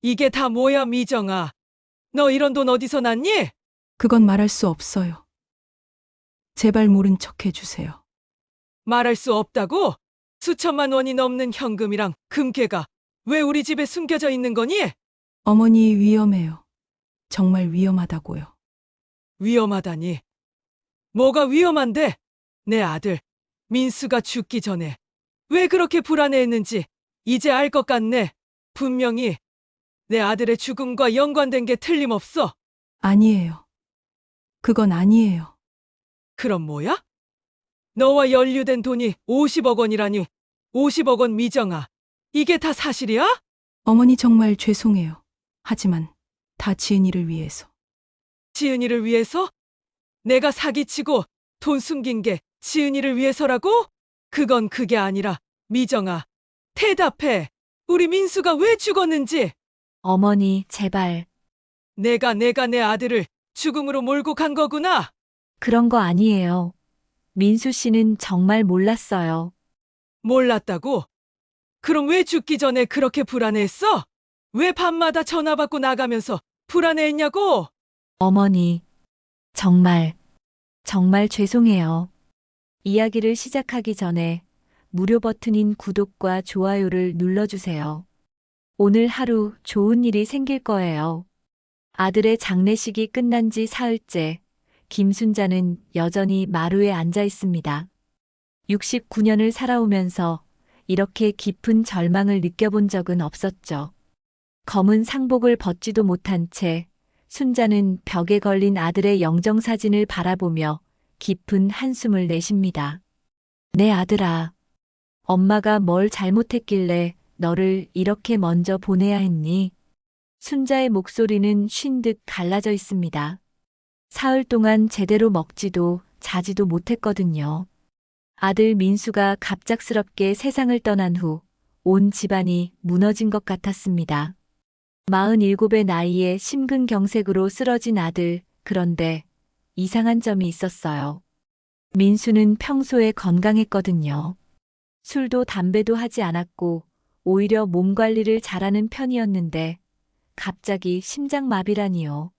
이게 다 뭐야, 미정아? 너 이런 돈 어디서 났니? 그건 말할 수 없어요. 제발 모른 척 해주세요. 말할 수 없다고? 수천만 원이 넘는 현금이랑 금괴가 왜 우리 집에 숨겨져 있는 거니? 어머니 위험해요. 정말 위험하다고요. 위험하다니. 뭐가 위험한데? 내 아들, 민수가 죽기 전에 왜 그렇게 불안해했는지 이제 알 것 같네. 분명히 내 아들의 죽음과 연관된 게 틀림없어. 아니에요. 그건 아니에요. 그럼 뭐야? 너와 연루된 돈이 50억 원이라니. 50억 원, 미정아. 이게 다 사실이야? 어머니 정말 죄송해요. 하지만 다 지은이를 위해서. 지은이를 위해서? 내가 사기치고 돈 숨긴 게 지은이를 위해서라고? 그건 그게 아니라, 미정아, 대답해. 우리 민수가 왜 죽었는지. 어머니, 제발. 내가 내 아들을 죽음으로 몰고 간 거구나. 그런 거 아니에요. 민수 씨는 정말 몰랐어요. 몰랐다고? 그럼 왜 죽기 전에 그렇게 불안해했어? 왜 밤마다 전화 받고 나가면서 불안해했냐고? 어머니, 정말, 정말 죄송해요. 이야기를 시작하기 전에 무료 버튼인 구독과 좋아요를 눌러주세요. 오늘 하루 좋은 일이 생길 거예요. 아들의 장례식이 끝난 지 사흘째, 김순자는 여전히 마루에 앉아 있습니다. 69년을 살아오면서 이렇게 깊은 절망을 느껴본 적은 없었죠. 검은 상복을 벗지도 못한 채 순자는 벽에 걸린 아들의 영정사진을 바라보며 깊은 한숨을 내쉽니다. 내 아들아, 엄마가 뭘 잘못했길래 너를 이렇게 먼저 보내야 했니? 순자의 목소리는 쉰 듯 갈라져 있습니다. 사흘 동안 제대로 먹지도 자지도 못했거든요. 아들 민수가 갑작스럽게 세상을 떠난 후 온 집안이 무너진 것 같았습니다. 47의 나이에 심근경색으로 쓰러진 아들, 그런데 이상한 점이 있었어요. 민수는 평소에 건강했거든요. 술도 담배도 하지 않았고 오히려 몸 관리를 잘하는 편이었는데 갑자기 심장마비라니요.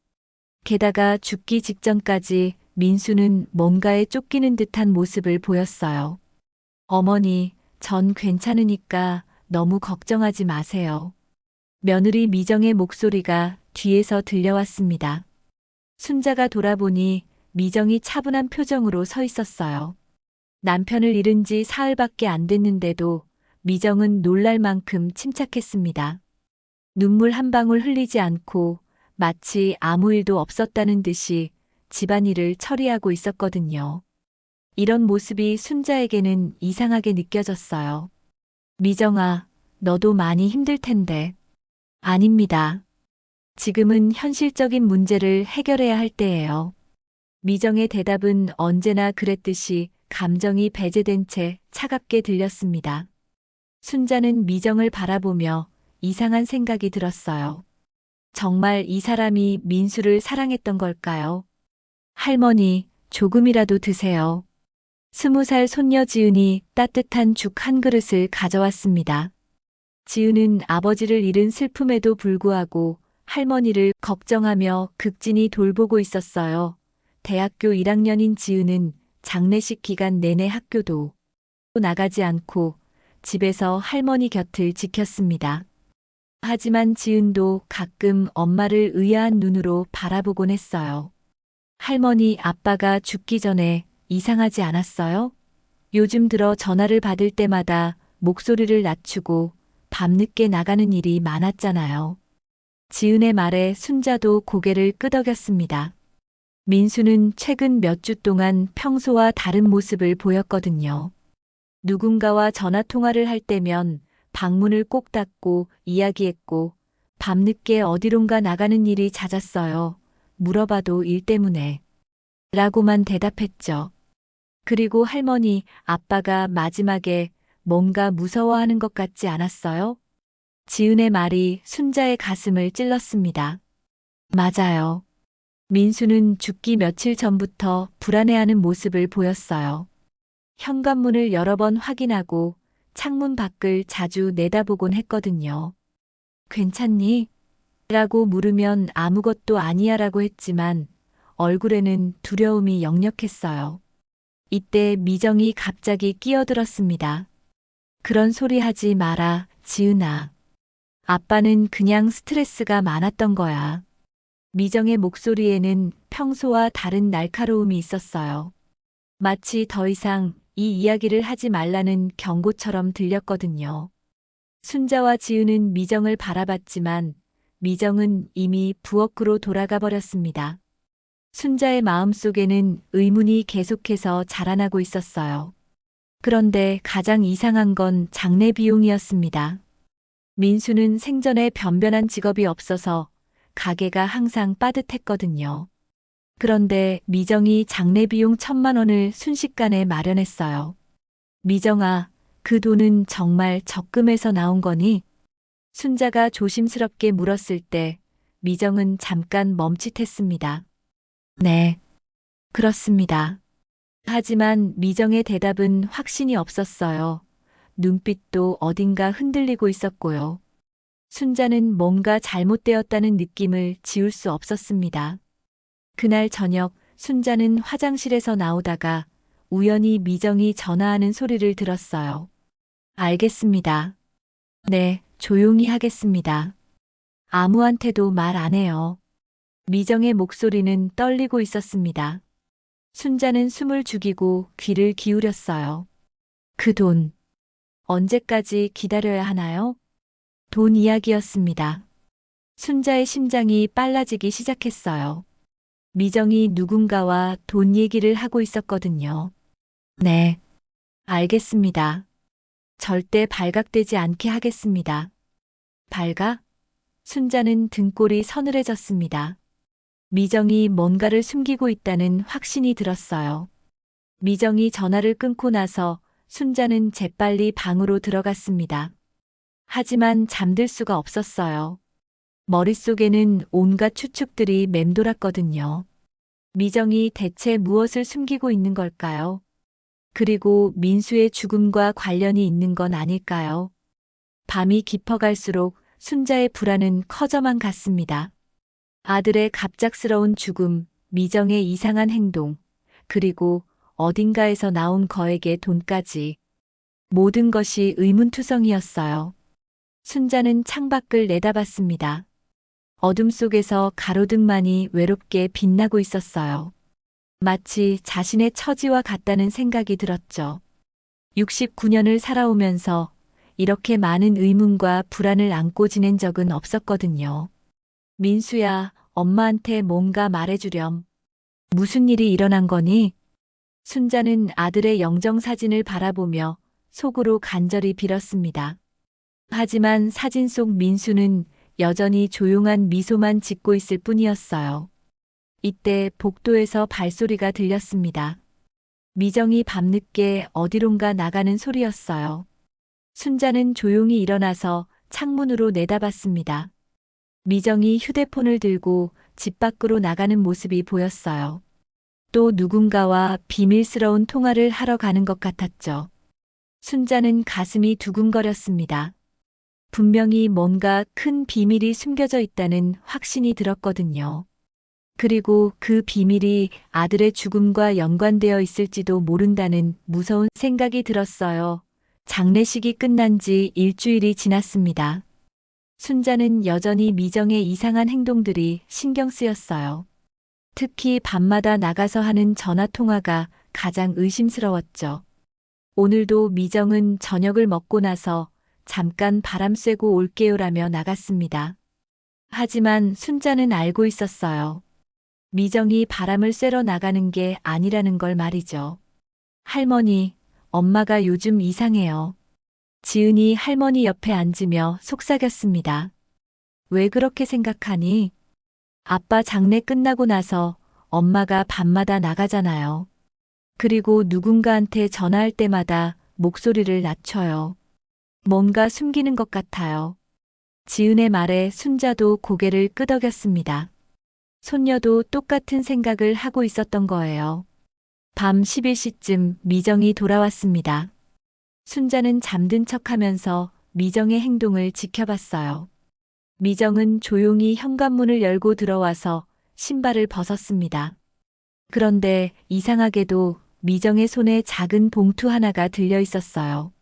게다가 죽기 직전까지 민수는 뭔가에 쫓기는 듯한 모습을 보였어요. 어머니, 전 괜찮으니까 너무 걱정하지 마세요. 며느리 미정의 목소리가 뒤에서 들려왔습니다. 순자가 돌아보니 미정이 차분한 표정으로 서 있었어요. 남편을 잃은 지 사흘밖에 안 됐는데도 미정은 놀랄 만큼 침착했습니다. 눈물 한 방울 흘리지 않고 마치 아무 일도 없었다는 듯이 집안일을 처리하고 있었거든요. 이런 모습이 순자에게는 이상하게 느껴졌어요. 미정아, 너도 많이 힘들 텐데. 아닙니다. 지금은 현실적인 문제를 해결해야 할 때예요. 미정의 대답은 언제나 그랬듯이 감정이 배제된 채 차갑게 들렸습니다. 순자는 미정을 바라보며 이상한 생각이 들었어요. 정말 이 사람이 민수를 사랑했던 걸까요? 할머니, 조금이라도 드세요. 20살 손녀 지은이 따뜻한 죽 한 그릇을 가져왔습니다. 지은은 아버지를 잃은 슬픔에도 불구하고 할머니를 걱정하며 극진히 돌보고 있었어요. 대학교 1학년인 지은은 장례식 기간 내내 학교도 나가지 않고 집에서 할머니 곁을 지켰습니다. 하지만 지은도 가끔 엄마를 의아한 눈으로 바라보곤 했어요. 할머니, 아빠가 죽기 전에 이상하지 않았어요? 요즘 들어 전화를 받을 때마다 목소리를 낮추고 밤늦게 나가는 일이 많았잖아요. 지은의 말에 순자도 고개를 끄덕였습니다. 민수는 최근 몇 주 동안 평소와 다른 모습을 보였거든요. 누군가와 전화 통화를 할 때면 방문을 꼭 닫고 이야기했고 밤늦게 어디론가 나가는 일이 잦았어요. 물어봐도 일 때문에 라고만 대답했죠. 그리고 할머니, 아빠가 마지막에 뭔가 무서워하는 것 같지 않았어요? 지은의 말이 순자의 가슴을 찔렀습니다. 맞아요. 민수는 죽기 며칠 전부터 불안해하는 모습을 보였어요. 현관문을 여러 번 확인하고 창문 밖을 자주 내다보곤 했거든요. 괜찮니? 라고 물으면 아무것도 아니야 라고 했지만 얼굴에는 두려움이 역력했어요. 이때 미정이 갑자기 끼어들었습니다. 그런 소리 하지 마라, 지은아. 아빠는 그냥 스트레스가 많았던 거야. 미정의 목소리에는 평소와 다른 날카로움이 있었어요. 마치 더 이상 이 이야기를 하지 말라는 경고처럼 들렸거든요. 순자와 지은은 미정을 바라봤지만 미정은 이미 부엌으로 돌아가 버렸습니다. 순자의 마음속에는 의문이 계속해서 자라나고 있었어요. 그런데 가장 이상한 건 장례 비용이었습니다. 민수는 생전에 변변한 직업이 없어서 가게가 항상 빠듯했거든요. 그런데 미정이 장례 비용 1,000만 원을 순식간에 마련했어요. 미정아, 그 돈은 정말 적금에서 나온 거니? 순자가 조심스럽게 물었을 때 미정은 잠깐 멈칫했습니다. 네, 그렇습니다. 하지만 미정의 대답은 확신이 없었어요. 눈빛도 어딘가 흔들리고 있었고요. 순자는 뭔가 잘못되었다는 느낌을 지울 수 없었습니다. 그날 저녁 순자는 화장실에서 나오다가 우연히 미정이 전화하는 소리를 들었어요. 알겠습니다. 네, 조용히 하겠습니다. 아무한테도 말 안 해요. 미정의 목소리는 떨리고 있었습니다. 순자는 숨을 죽이고 귀를 기울였어요. 그 돈, 언제까지 기다려야 하나요? 돈 이야기였습니다. 순자의 심장이 빨라지기 시작했어요. 미정이 누군가와 돈 얘기를 하고 있었거든요. 네, 알겠습니다. 절대 발각되지 않게 하겠습니다. 발각? 순자는 등골이 서늘해졌습니다. 미정이 뭔가를 숨기고 있다는 확신이 들었어요. 미정이 전화를 끊고 나서 순자는 재빨리 방으로 들어갔습니다. 하지만 잠들 수가 없었어요. 머릿속에는 온갖 추측들이 맴돌았거든요. 미정이 대체 무엇을 숨기고 있는 걸까요? 그리고 민수의 죽음과 관련이 있는 건 아닐까요? 밤이 깊어갈수록 순자의 불안은 커져만 갔습니다. 아들의 갑작스러운 죽음, 미정의 이상한 행동, 그리고 어딘가에서 나온 거액의 돈까지. 모든 것이 의문투성이었어요. 순자는 창밖을 내다봤습니다. 어둠 속에서 가로등만이 외롭게 빛나고 있었어요. 마치 자신의 처지와 같다는 생각이 들었죠. 69년을 살아오면서 이렇게 많은 의문과 불안을 안고 지낸 적은 없었거든요. 민수야, 엄마한테 뭔가 말해주렴. 무슨 일이 일어난 거니? 순자는 아들의 영정사진을 바라보며 속으로 간절히 빌었습니다. 하지만 사진 속 민수는 여전히 조용한 미소만 짓고 있을 뿐이었어요. 이때 복도에서 발소리가 들렸습니다. 미정이 밤늦게 어디론가 나가는 소리였어요. 순자는 조용히 일어나서 창문으로 내다봤습니다. 미정이 휴대폰을 들고 집 밖으로 나가는 모습이 보였어요. 또 누군가와 비밀스러운 통화를 하러 가는 것 같았죠. 순자는 가슴이 두근거렸습니다. 분명히 뭔가 큰 비밀이 숨겨져 있다는 확신이 들었거든요. 그리고 그 비밀이 아들의 죽음과 연관되어 있을지도 모른다는 무서운 생각이 들었어요. 장례식이 끝난 지 일주일이 지났습니다. 순자는 여전히 미정의 이상한 행동들이 신경 쓰였어요. 특히 밤마다 나가서 하는 전화통화가 가장 의심스러웠죠. 오늘도 미정은 저녁을 먹고 나서 잠깐 바람 쐬고 올게요라며 나갔습니다. 하지만 순자는 알고 있었어요. 미정이 바람을 쐬러 나가는 게 아니라는 걸 말이죠. 할머니, 엄마가 요즘 이상해요. 지은이 할머니 옆에 앉으며 속삭였습니다. 왜 그렇게 생각하니? 아빠 장례 끝나고 나서 엄마가 밤마다 나가잖아요. 그리고 누군가한테 전화할 때마다 목소리를 낮춰요. 뭔가 숨기는 것 같아요. 지은의 말에 순자도 고개를 끄덕였습니다. 손녀도 똑같은 생각을 하고 있었던 거예요. 밤 11시쯤 미정이 돌아왔습니다. 순자는 잠든 척하면서 미정의 행동을 지켜봤어요. 미정은 조용히 현관문을 열고 들어와서 신발을 벗었습니다. 그런데 이상하게도 미정의 손에 작은 봉투 하나가 들려 있었어요.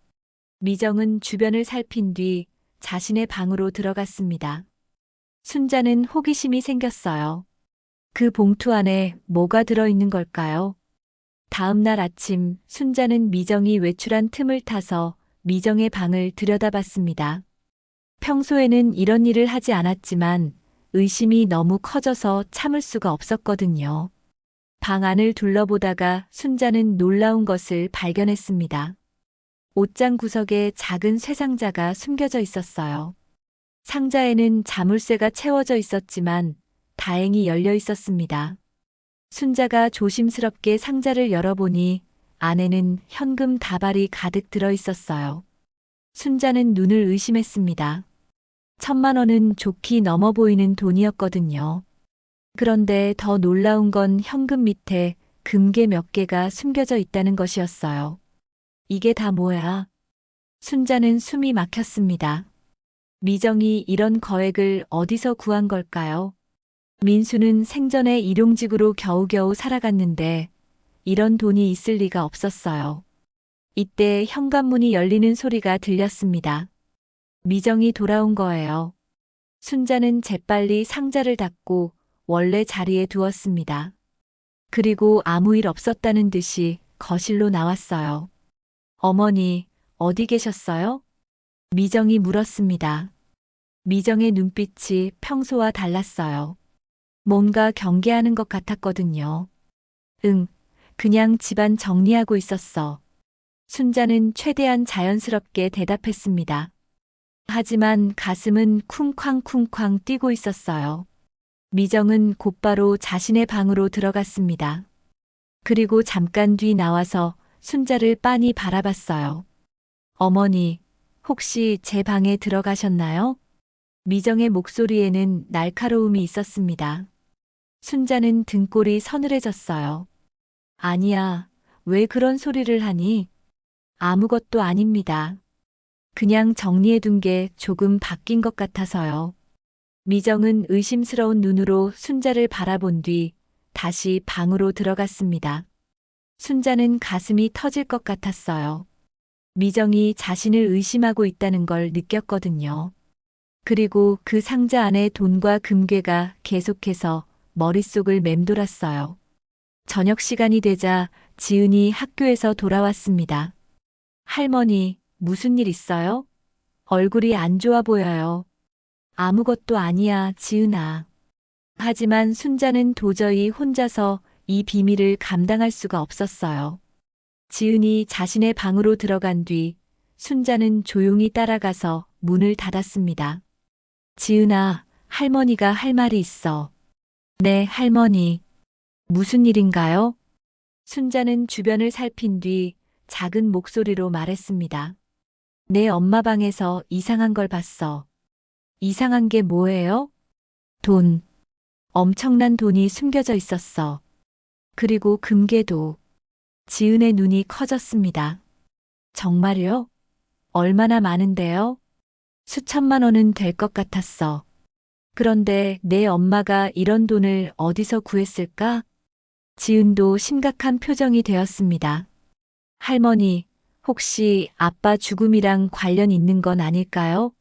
미정은 주변을 살핀 뒤 자신의 방으로 들어갔습니다. 순자는 호기심이 생겼어요. 그 봉투 안에 뭐가 들어있는 걸까요? 다음 날 아침 순자는 미정이 외출한 틈을 타서 미정의 방을 들여다봤습니다. 평소에는 이런 일을 하지 않았지만 의심이 너무 커져서 참을 수가 없었거든요. 방 안을 둘러보다가 순자는 놀라운 것을 발견했습니다. 옷장 구석에 작은 쇠상자가 숨겨져 있었어요. 상자에는 자물쇠가 채워져 있었지만 다행히 열려 있었습니다. 순자가 조심스럽게 상자를 열어보니 안에는 현금 다발이 가득 들어 있었어요. 순자는 눈을 의심했습니다. 1,000만 원은 좋게 넘어 보이는 돈이었거든요. 그런데 더 놀라운 건 현금 밑에 금괴 몇 개가 숨겨져 있다는 것이었어요. 이게 다 뭐야? 순자는 숨이 막혔습니다. 미정이 이런 거액을 어디서 구한 걸까요? 민수는 생전에 일용직으로 겨우겨우 살아갔는데 이런 돈이 있을 리가 없었어요. 이때 현관문이 열리는 소리가 들렸습니다. 미정이 돌아온 거예요. 순자는 재빨리 상자를 닫고 원래 자리에 두었습니다. 그리고 아무 일 없었다는 듯이 거실로 나왔어요. 어머니, 어디 계셨어요? 미정이 물었습니다. 미정의 눈빛이 평소와 달랐어요. 뭔가 경계하는 것 같았거든요. 응, 그냥 집안 정리하고 있었어. 순자는 최대한 자연스럽게 대답했습니다. 하지만 가슴은 쿵쾅쿵쾅 뛰고 있었어요. 미정은 곧바로 자신의 방으로 들어갔습니다. 그리고 잠깐 뒤 나와서 순자를 빤히 바라봤어요. 어머니, 혹시 제 방에 들어가셨나요? 미정의 목소리에는 날카로움이 있었습니다. 순자는 등골이 서늘해졌어요. 아니야, 왜 그런 소리를 하니? 아무것도 아닙니다. 그냥 정리해둔 게 조금 바뀐 것 같아서요. 미정은 의심스러운 눈으로 순자를 바라본 뒤 다시 방으로 들어갔습니다. 순자는 가슴이 터질 것 같았어요. 미정이 자신을 의심하고 있다는 걸 느꼈거든요. 그리고 그 상자 안에 돈과 금괴가 계속해서 머릿속을 맴돌았어요. 저녁 시간이 되자 지은이 학교에서 돌아왔습니다. 할머니, 무슨 일 있어요? 얼굴이 안 좋아 보여요. 아무것도 아니야, 지은아. 하지만 순자는 도저히 혼자서 이 비밀을 감당할 수가 없었어요. 지은이 자신의 방으로 들어간 뒤 순자는 조용히 따라가서 문을 닫았습니다. 지은아, 할머니가 할 말이 있어. 네, 할머니. 무슨 일인가요? 순자는 주변을 살핀 뒤 작은 목소리로 말했습니다. 내 엄마 방에서 이상한 걸 봤어. 이상한 게 뭐예요? 돈. 엄청난 돈이 숨겨져 있었어. 그리고 금괴도. 지은의 눈이 커졌습니다. 정말요? 얼마나 많은데요? 수천만 원은 될 것 같았어. 그런데 내 엄마가 이런 돈을 어디서 구했을까? 지은도 심각한 표정이 되었습니다. 할머니, 혹시 아빠 죽음이랑 관련 있는 건 아닐까요?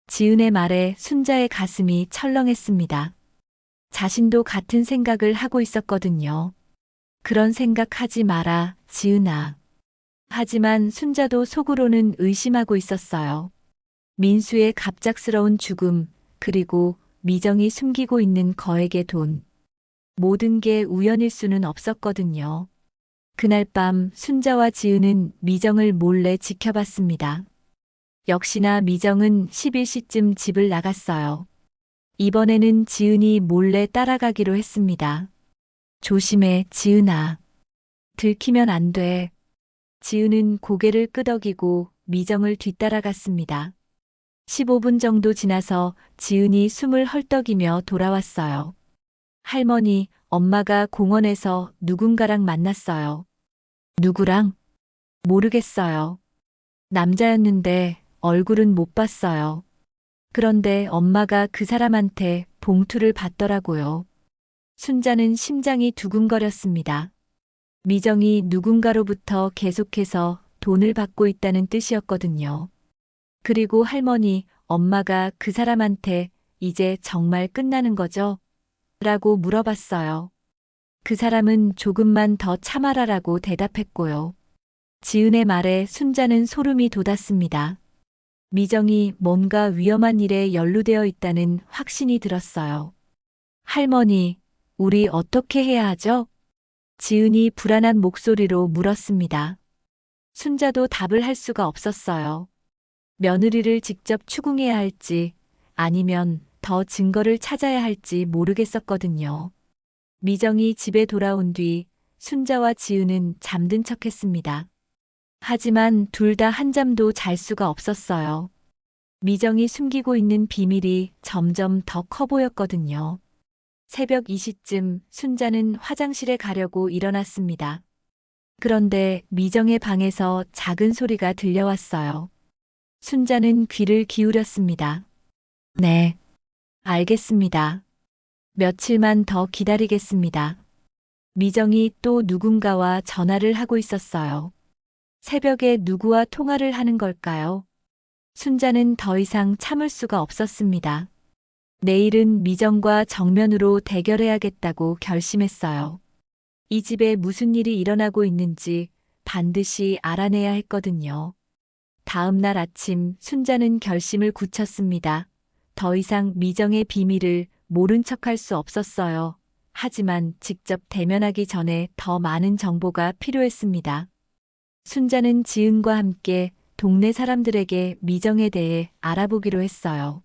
지은의 말에 순자의 가슴이 철렁했습니다. 자신도 같은 생각을 하고 있었거든요. 그런 생각하지 마라, 지은아. 하지만 순자도 속으로는 의심하고 있었어요. 민수의 갑작스러운 죽음, 그리고 미정이 숨기고 있는 거액의 돈. 모든 게 우연일 수는 없었거든요. 그날 밤 순자와 지은은 미정을 몰래 지켜봤습니다. 역시나 미정은 11시쯤 집을 나갔어요. 이번에는 지은이 몰래 따라가기로 했습니다. 조심해, 지은아. 들키면 안 돼. 지은은 고개를 끄덕이고 미정을 뒤따라갔습니다. 15분 정도 지나서 지은이 숨을 헐떡이며 돌아왔어요. 할머니, 엄마가 공원에서 누군가랑 만났어요. 누구랑? 모르겠어요. 남자였는데 얼굴은 못 봤어요. 그런데 엄마가 그 사람한테 봉투를 받더라고요. 순자는 심장이 두근거렸습니다. 미정이 누군가로부터 계속해서 돈을 받고 있다는 뜻이었거든요. 그리고 할머니, 엄마가 그 사람한테 이제 정말 끝나는 거죠? 라고 물어봤어요. 그 사람은 조금만 더 참아라라고 대답했고요. 지은의 말에 순자는 소름이 돋았습니다. 미정이 뭔가 위험한 일에 연루되어 있다는 확신이 들었어요. 할머니, 우리 어떻게 해야 하죠? 지은이 불안한 목소리로 물었습니다. 순자도 답을 할 수가 없었어요. 며느리를 직접 추궁해야 할지 아니면 더 증거를 찾아야 할지 모르겠었거든요. 미정이 집에 돌아온 뒤 순자와 지은은 잠든 척했습니다. 하지만 둘 다 한잠도 잘 수가 없었어요. 미정이 숨기고 있는 비밀이 점점 더 커 보였거든요. 새벽 2시쯤 순자는 화장실에 가려고 일어났습니다. 그런데 미정의 방에서 작은 소리가 들려왔어요. 순자는 귀를 기울였습니다. 네, 알겠습니다. 며칠만 더 기다리겠습니다. 미정이 또 누군가와 전화를 하고 있었어요. 새벽에 누구와 통화를 하는 걸까요? 순자는 더 이상 참을 수가 없었습니다. 내일은 미정과 정면으로 대결해야겠다고 결심했어요. 이 집에 무슨 일이 일어나고 있는지 반드시 알아내야 했거든요. 다음 날 아침 순자는 결심을 굳혔습니다. 더 이상 미정의 비밀을 모른 척할 수 없었어요. 하지만 직접 대면하기 전에 더 많은 정보가 필요했습니다. 순자는 지은과 함께 동네 사람들에게 미정에 대해 알아보기로 했어요.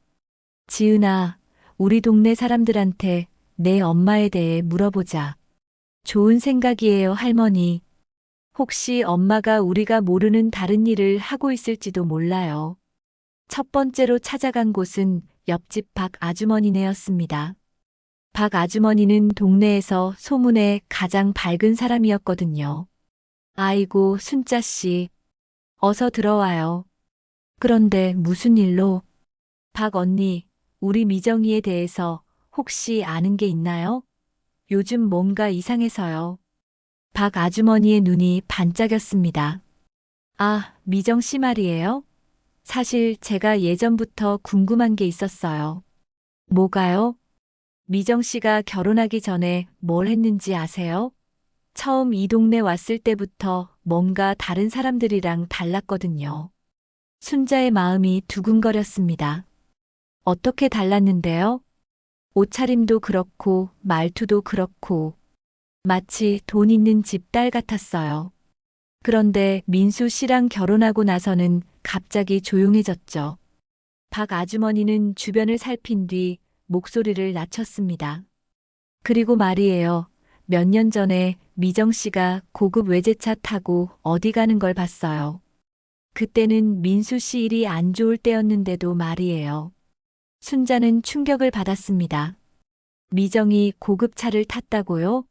지은아, 우리 동네 사람들한테 내 엄마에 대해 물어보자. 좋은 생각이에요, 할머니. 혹시 엄마가 우리가 모르는 다른 일을 하고 있을지도 몰라요. 첫 번째로 찾아간 곳은 옆집 박 아주머니네였습니다. 박 아주머니는 동네에서 소문에 가장 밝은 사람이었거든요. 아이고, 순자 씨. 어서 들어와요. 그런데 무슨 일로? 박 언니, 우리 미정이에 대해서 혹시 아는 게 있나요? 요즘 뭔가 이상해서요. 박 아주머니의 눈이 반짝였습니다. 아, 미정 씨 말이에요? 사실 제가 예전부터 궁금한 게 있었어요. 뭐가요? 미정 씨가 결혼하기 전에 뭘 했는지 아세요? 처음 이 동네 왔을 때부터 뭔가 다른 사람들이랑 달랐거든요. 순자의 마음이 두근거렸습니다. 어떻게 달랐는데요? 옷차림도 그렇고 말투도 그렇고 마치 돈 있는 집 딸 같았어요. 그런데 민수 씨랑 결혼하고 나서는 갑자기 조용해졌죠. 박 아주머니는 주변을 살핀 뒤 목소리를 낮췄습니다. 그리고 말이에요. 몇 년 전에 미정 씨가 고급 외제차 타고 어디 가는 걸 봤어요. 그때는 민수 씨 일이 안 좋을 때였는데도 말이에요. 순자는 충격을 받았습니다. 미정이 고급차를 탔다고요?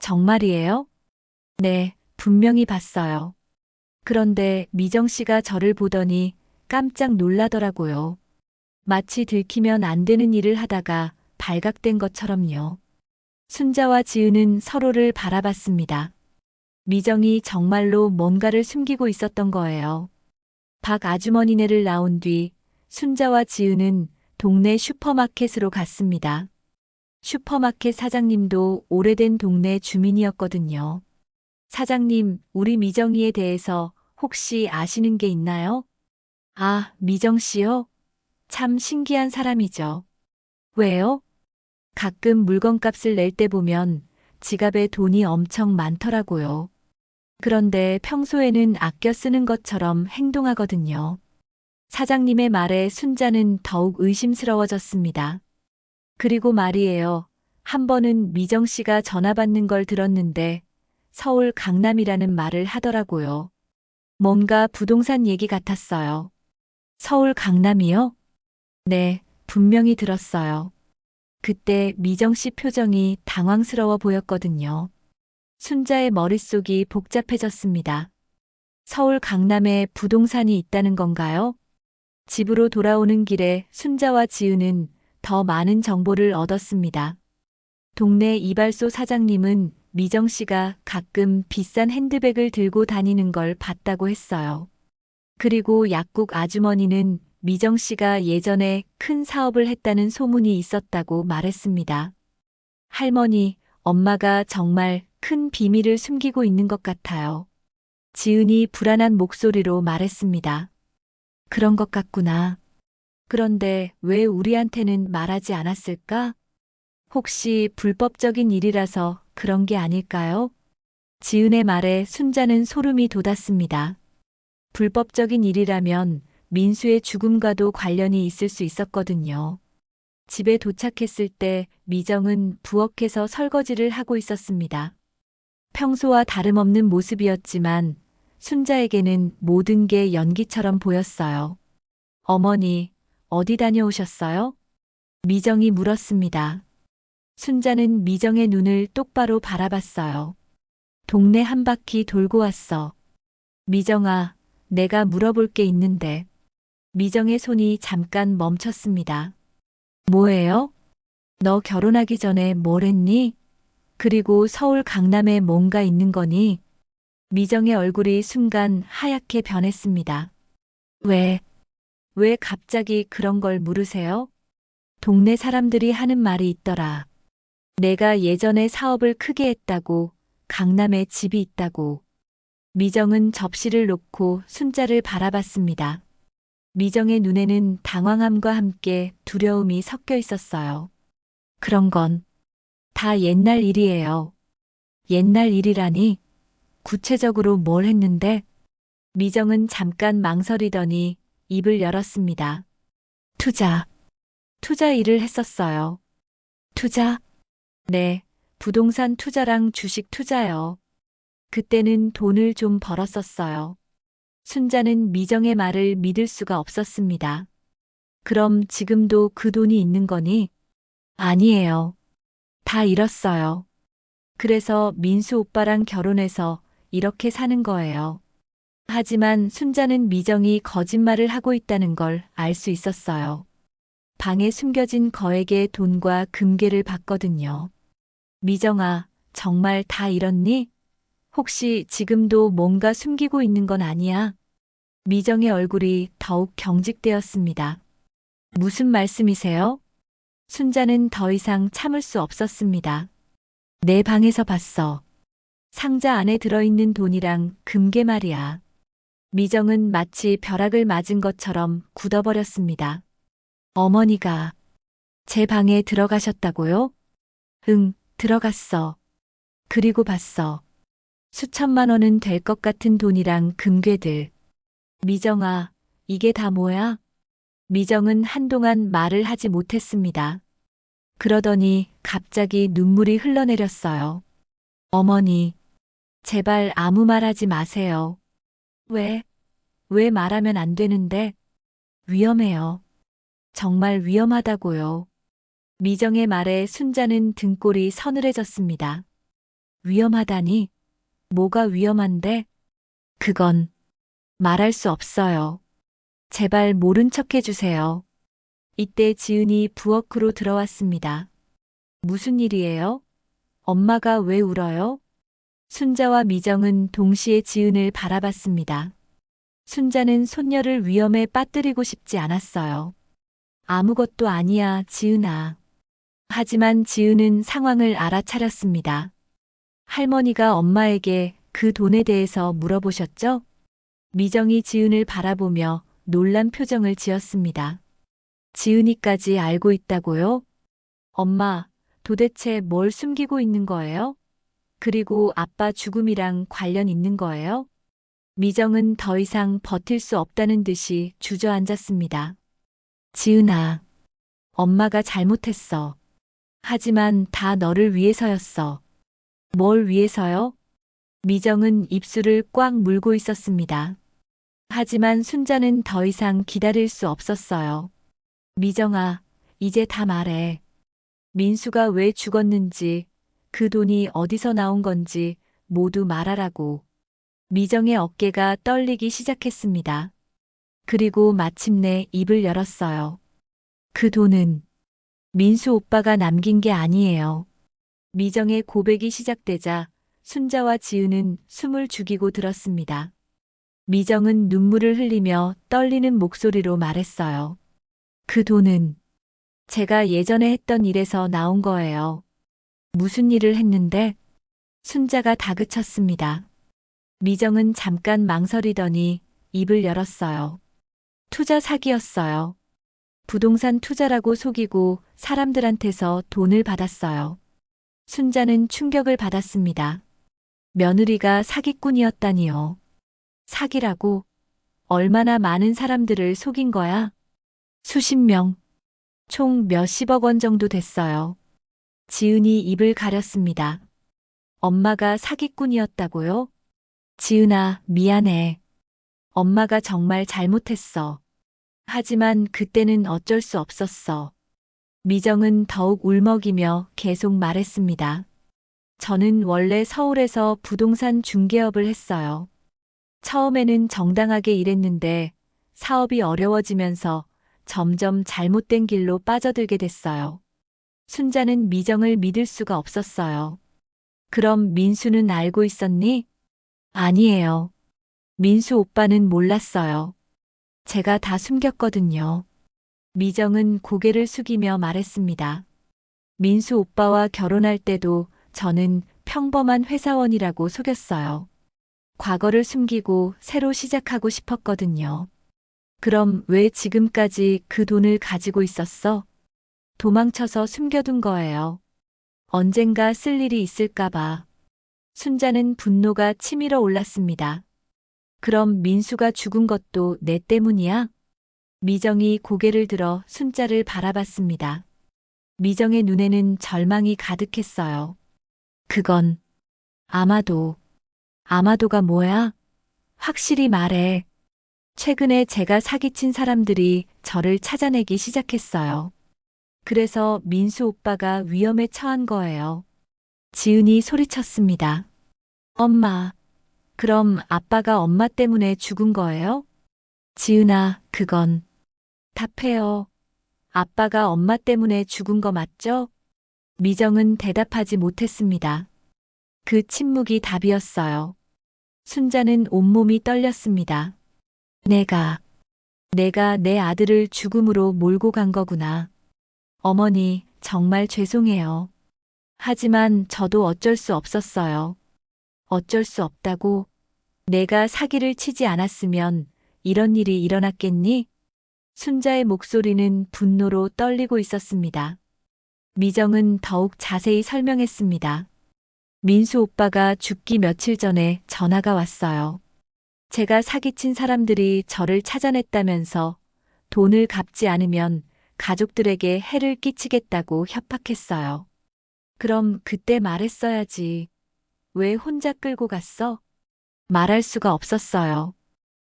정말이에요? 네, 분명히 봤어요. 그런데 미정 씨가 저를 보더니 깜짝 놀라더라고요. 마치 들키면 안 되는 일을 하다가 발각된 것처럼요. 순자와 지은은 서로를 바라봤습니다. 미정이 정말로 뭔가를 숨기고 있었던 거예요. 박 아주머니네를 나온 뒤 순자와 지은은 동네 슈퍼마켓으로 갔습니다. 슈퍼마켓 사장님도 오래된 동네 주민이었거든요. 사장님, 우리 미정이에 대해서 혹시 아시는 게 있나요? 아, 미정 씨요? 참 신기한 사람이죠. 왜요? 가끔 물건값을 낼 때 보면 지갑에 돈이 엄청 많더라고요. 그런데 평소에는 아껴 쓰는 것처럼 행동하거든요. 사장님의 말에 순자는 더욱 의심스러워졌습니다. 그리고 말이에요. 한 번은 미정 씨가 전화 받는 걸 들었는데 서울 강남이라는 말을 하더라고요. 뭔가 부동산 얘기 같았어요. 서울 강남이요? 네, 분명히 들었어요. 그때 미정 씨 표정이 당황스러워 보였거든요. 순자의 머릿속이 복잡해졌습니다. 서울 강남에 부동산이 있다는 건가요? 집으로 돌아오는 길에 순자와 지은은 더 많은 정보를 얻었습니다. 동네 이발소 사장님은 미정 씨가 가끔 비싼 핸드백을 들고 다니는 걸 봤다고 했어요. 그리고 약국 아주머니는 미정 씨가 예전에 큰 사업을 했다는 소문이 있었다고 말했습니다. 할머니, 엄마가 정말 큰 비밀을 숨기고 있는 것 같아요. 지은이 불안한 목소리로 말했습니다. 그런 것 같구나. 그런데 왜 우리한테는 말하지 않았을까? 혹시 불법적인 일이라서 그런 게 아닐까요? 지은의 말에 순자는 소름이 돋았습니다. 불법적인 일이라면 민수의 죽음과도 관련이 있을 수 있었거든요. 집에 도착했을 때 미정은 부엌에서 설거지를 하고 있었습니다. 평소와 다름없는 모습이었지만 순자에게는 모든 게 연기처럼 보였어요. 어머니, 어디 다녀오셨어요? 미정이 물었습니다. 순자는 미정의 눈을 똑바로 바라봤어요. 동네 한 바퀴 돌고 왔어. 미정아, 내가 물어볼 게 있는데. 미정의 손이 잠깐 멈췄습니다. 뭐예요? 너 결혼하기 전에 뭘 했니? 그리고 서울 강남에 뭔가 있는 거니? 미정의 얼굴이 순간 하얗게 변했습니다. 왜 갑자기 그런 걸 물으세요? 동네 사람들이 하는 말이 있더라. 내가 예전에 사업을 크게 했다고, 강남에 집이 있다고. 미정은 접시를 놓고 순자를 바라봤습니다. 미정의 눈에는 당황함과 함께 두려움이 섞여 있었어요. 그런 건 다 옛날 일이에요. 옛날 일이라니? 구체적으로 뭘 했는데? 미정은 잠깐 망설이더니 입을 열었습니다. 투자 일을 했었어요. 투자? 네, 부동산 투자랑 주식 투자요. 그때는 돈을 좀 벌었었어요. 순자는 미정의 말을 믿을 수가 없었습니다. 그럼 지금도 그 돈이 있는 거니? 아니에요. 다 잃었어요. 그래서 민수 오빠랑 결혼해서 이렇게 사는 거예요. 하지만 순자는 미정이 거짓말을 하고 있다는 걸 알 수 있었어요. 방에 숨겨진 거액의 돈과 금괴를 봤거든요. 미정아, 정말 다 잃었니? 혹시 지금도 뭔가 숨기고 있는 건 아니야? 미정의 얼굴이 더욱 경직되었습니다. 무슨 말씀이세요? 순자는 더 이상 참을 수 없었습니다. 내 방에서 봤어. 상자 안에 들어있는 돈이랑 금괴 말이야. 미정은 마치 벼락을 맞은 것처럼 굳어버렸습니다. 어머니가 제 방에 들어가셨다고요? 응, 들어갔어. 그리고 봤어. 수천만 원은 될 것 같은 돈이랑 금괴들. 미정아, 이게 다 뭐야? 미정은 한동안 말을 하지 못했습니다. 그러더니 갑자기 눈물이 흘러내렸어요. 어머니, 제발 아무 말 하지 마세요. 왜 말하면 안 되는데? 위험해요. 정말 위험하다고요. 미정의 말에 순자는 등골이 서늘해졌습니다. 위험하다니? 뭐가 위험한데? 그건 말할 수 없어요. 제발 모른 척 해주세요. 이때 지은이 부엌으로 들어왔습니다. 무슨 일이에요? 엄마가 왜 울어요? 순자와 미정은 동시에 지은을 바라봤습니다. 순자는 손녀를 위험에 빠뜨리고 싶지 않았어요. 아무것도 아니야, 지은아. 하지만 지은은 상황을 알아차렸습니다. 할머니가 엄마에게 그 돈에 대해서 물어보셨죠? 미정이 지은을 바라보며 놀란 표정을 지었습니다. 지은이까지 알고 있다고요? 엄마, 도대체 뭘 숨기고 있는 거예요? 그리고 아빠 죽음이랑 관련 있는 거예요? 미정은 더 이상 버틸 수 없다는 듯이 주저앉았습니다. 지은아, 엄마가 잘못했어. 하지만 다 너를 위해서였어. 뭘 위해서요? 미정은 입술을 꽉 물고 있었습니다. 하지만 순자는 더 이상 기다릴 수 없었어요. 미정아, 이제 다 말해. 민수가 왜 죽었는지, 그 돈이 어디서 나온 건지 모두 말하라고. 미정의 어깨가 떨리기 시작했습니다. 그리고 마침내 입을 열었어요. 그 돈은 민수 오빠가 남긴 게 아니에요. 미정의 고백이 시작되자 순자와 지은은 숨을 죽이고 들었습니다. 미정은 눈물을 흘리며 떨리는 목소리로 말했어요. 그 돈은 제가 예전에 했던 일에서 나온 거예요. 무슨 일을 했는데? 순자가 다그쳤습니다. 미정은 잠깐 망설이더니 입을 열었어요. 투자 사기였어요. 부동산 투자라고 속이고 사람들한테서 돈을 받았어요. 순자는 충격을 받았습니다. 며느리가 사기꾼이었다니요. 사기라고? 얼마나 많은 사람들을 속인 거야? 수십 명. 총 몇십억 원 정도 됐어요. 지은이 입을 가렸습니다. 엄마가 사기꾼이었다고요? 지은아, 미안해. 엄마가 정말 잘못했어. 하지만 그때는 어쩔 수 없었어. 미정은 더욱 울먹이며 계속 말했습니다. 저는 원래 서울에서 부동산 중개업을 했어요. 처음에는 정당하게 일했는데 사업이 어려워지면서 점점 잘못된 길로 빠져들게 됐어요. 순자는 미정을 믿을 수가 없었어요. 그럼 민수는 알고 있었니? 아니에요. 민수 오빠는 몰랐어요. 제가 다 숨겼거든요. 미정은 고개를 숙이며 말했습니다. 민수 오빠와 결혼할 때도 저는 평범한 회사원이라고 속였어요. 과거를 숨기고 새로 시작하고 싶었거든요. 그럼 왜 지금까지 그 돈을 가지고 있었어? 도망쳐서 숨겨둔 거예요. 언젠가 쓸 일이 있을까봐. 순자는 분노가 치밀어 올랐습니다. 그럼 민수가 죽은 것도 내 때문이야? 미정이 고개를 들어 순자를 바라봤습니다. 미정의 눈에는 절망이 가득했어요. 그건 아마도가 뭐야? 확실히 말해. 최근에 제가 사기친 사람들이 저를 찾아내기 시작했어요. 그래서 민수 오빠가 위험에 처한 거예요. 지은이 소리쳤습니다. 엄마, 그럼 아빠가 엄마 때문에 죽은 거예요? 지은아, 그건. 답해요. 아빠가 엄마 때문에 죽은 거 맞죠? 미정은 대답하지 못했습니다. 그 침묵이 답이었어요. 순자는 온몸이 떨렸습니다. 내가 내 아들을 죽음으로 몰고 간 거구나. 어머니, 정말 죄송해요. 하지만 저도 어쩔 수 없었어요. 어쩔 수 없다고? 내가 사기를 치지 않았으면 이런 일이 일어났겠니? 순자의 목소리는 분노로 떨리고 있었습니다. 미정은 더욱 자세히 설명했습니다. 민수 오빠가 죽기 며칠 전에 전화가 왔어요. 제가 사기친 사람들이 저를 찾아냈다면서 돈을 갚지 않으면 가족들에게 해를 끼치겠다고 협박했어요. 그럼 그때 말했어야지. 왜 혼자 끌고 갔어? 말할 수가 없었어요.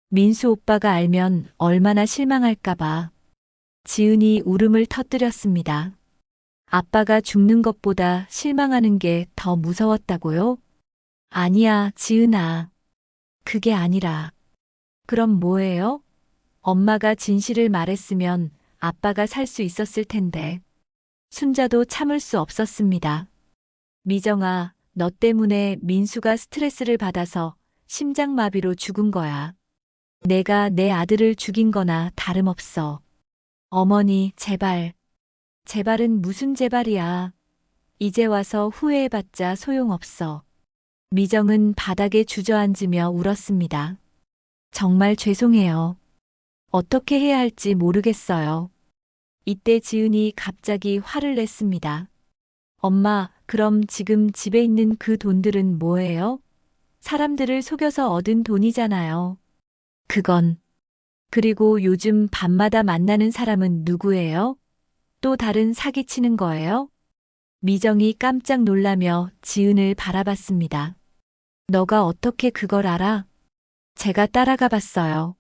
민수 오빠가 알면 얼마나 실망할까봐. 지은이 울음을 터뜨렸습니다. 아빠가 죽는 것보다 실망하는 게 더 무서웠다고요? 아니야, 지은아. 그게 아니라. 그럼 뭐예요? 엄마가 진실을 말했으면 아빠가 살 수 있었을 텐데. 순자도 참을 수 없었습니다. 미정아, 너 때문에 민수가 스트레스를 받아서 심장마비로 죽은 거야. 내가 내 아들을 죽인 거나 다름없어. 어머니, 제발. 제발은 무슨 제발이야. 이제 와서 후회해봤자 소용없어. 미정은 바닥에 주저앉으며 울었습니다. 정말 죄송해요. 어떻게 해야 할지 모르겠어요. 이때 지은이 갑자기 화를 냈습니다. 엄마, 그럼 지금 집에 있는 그 돈들은 뭐예요? 사람들을 속여서 얻은 돈이잖아요. 그건. 그리고 요즘 밤마다 만나는 사람은 누구예요? 또 다른 사기치는 거예요? 미정이 깜짝 놀라며 지은을 바라봤습니다. 너가 어떻게 그걸 알아? 제가 따라가 봤어요.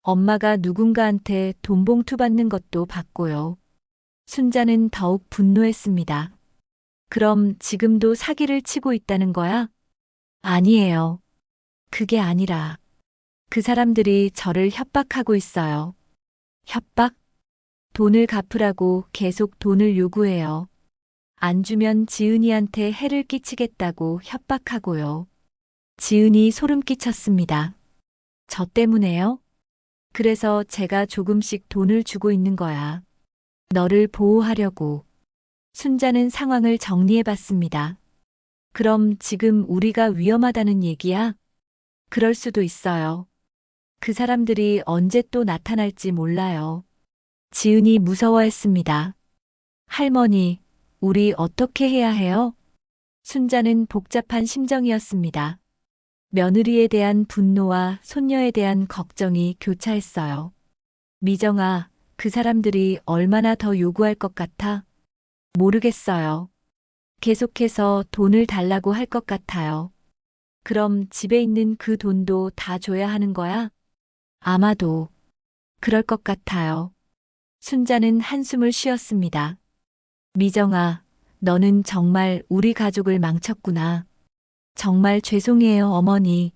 엄마가 누군가한테 돈 봉투 받는 것도 봤고요. 순자는 더욱 분노했습니다. 그럼 지금도 사기를 치고 있다는 거야? 아니에요. 그게 아니라. 그 사람들이 저를 협박하고 있어요. 협박? 돈을 갚으라고 계속 돈을 요구해요. 안 주면 지은이한테 해를 끼치겠다고 협박하고요. 지은이 소름 끼쳤습니다. 저 때문에요? 그래서 제가 조금씩 돈을 주고 있는 거야. 너를 보호하려고. 순자는 상황을 정리해 봤습니다. 그럼 지금 우리가 위험하다는 얘기야? 그럴 수도 있어요. 그 사람들이 언제 또 나타날지 몰라요. 지은이 무서워했습니다. 할머니, 우리 어떻게 해야 해요? 순자는 복잡한 심정이었습니다. 며느리에 대한 분노와 손녀에 대한 걱정이 교차했어요. 미정아, 그 사람들이 얼마나 더 요구할 것 같아? 모르겠어요. 계속해서 돈을 달라고 할 것 같아요. 그럼 집에 있는 그 돈도 다 줘야 하는 거야? 아마도 그럴 것 같아요. 순자는 한숨을 쉬었습니다. 미정아, 너는 정말 우리 가족을 망쳤구나. 정말 죄송해요, 어머니.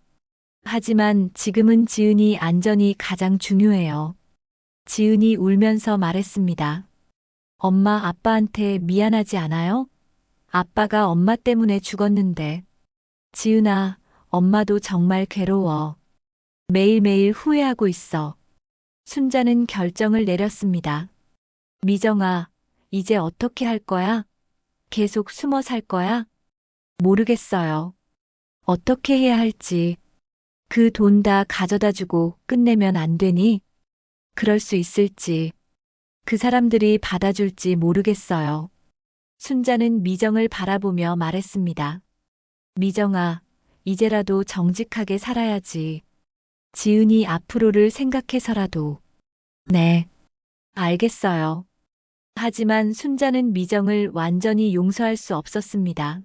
하지만 지금은 지은이 안전이 가장 중요해요. 지은이 울면서 말했습니다. 엄마, 아빠한테 미안하지 않아요? 아빠가 엄마 때문에 죽었는데. 지은아, 엄마도 정말 괴로워. 매일매일 후회하고 있어. 순자는 결정을 내렸습니다. 미정아, 이제 어떻게 할 거야? 계속 숨어 살 거야? 모르겠어요. 어떻게 해야 할지. 그 돈 다 가져다 주고 끝내면 안 되니? 그럴 수 있을지. 그 사람들이 받아줄지 모르겠어요. 순자는 미정을 바라보며 말했습니다. 미정아, 이제라도 정직하게 살아야지. 지은이 앞으로를 생각해서라도. 네, 알겠어요. 하지만 순자는 미정을 완전히 용서할 수 없었습니다.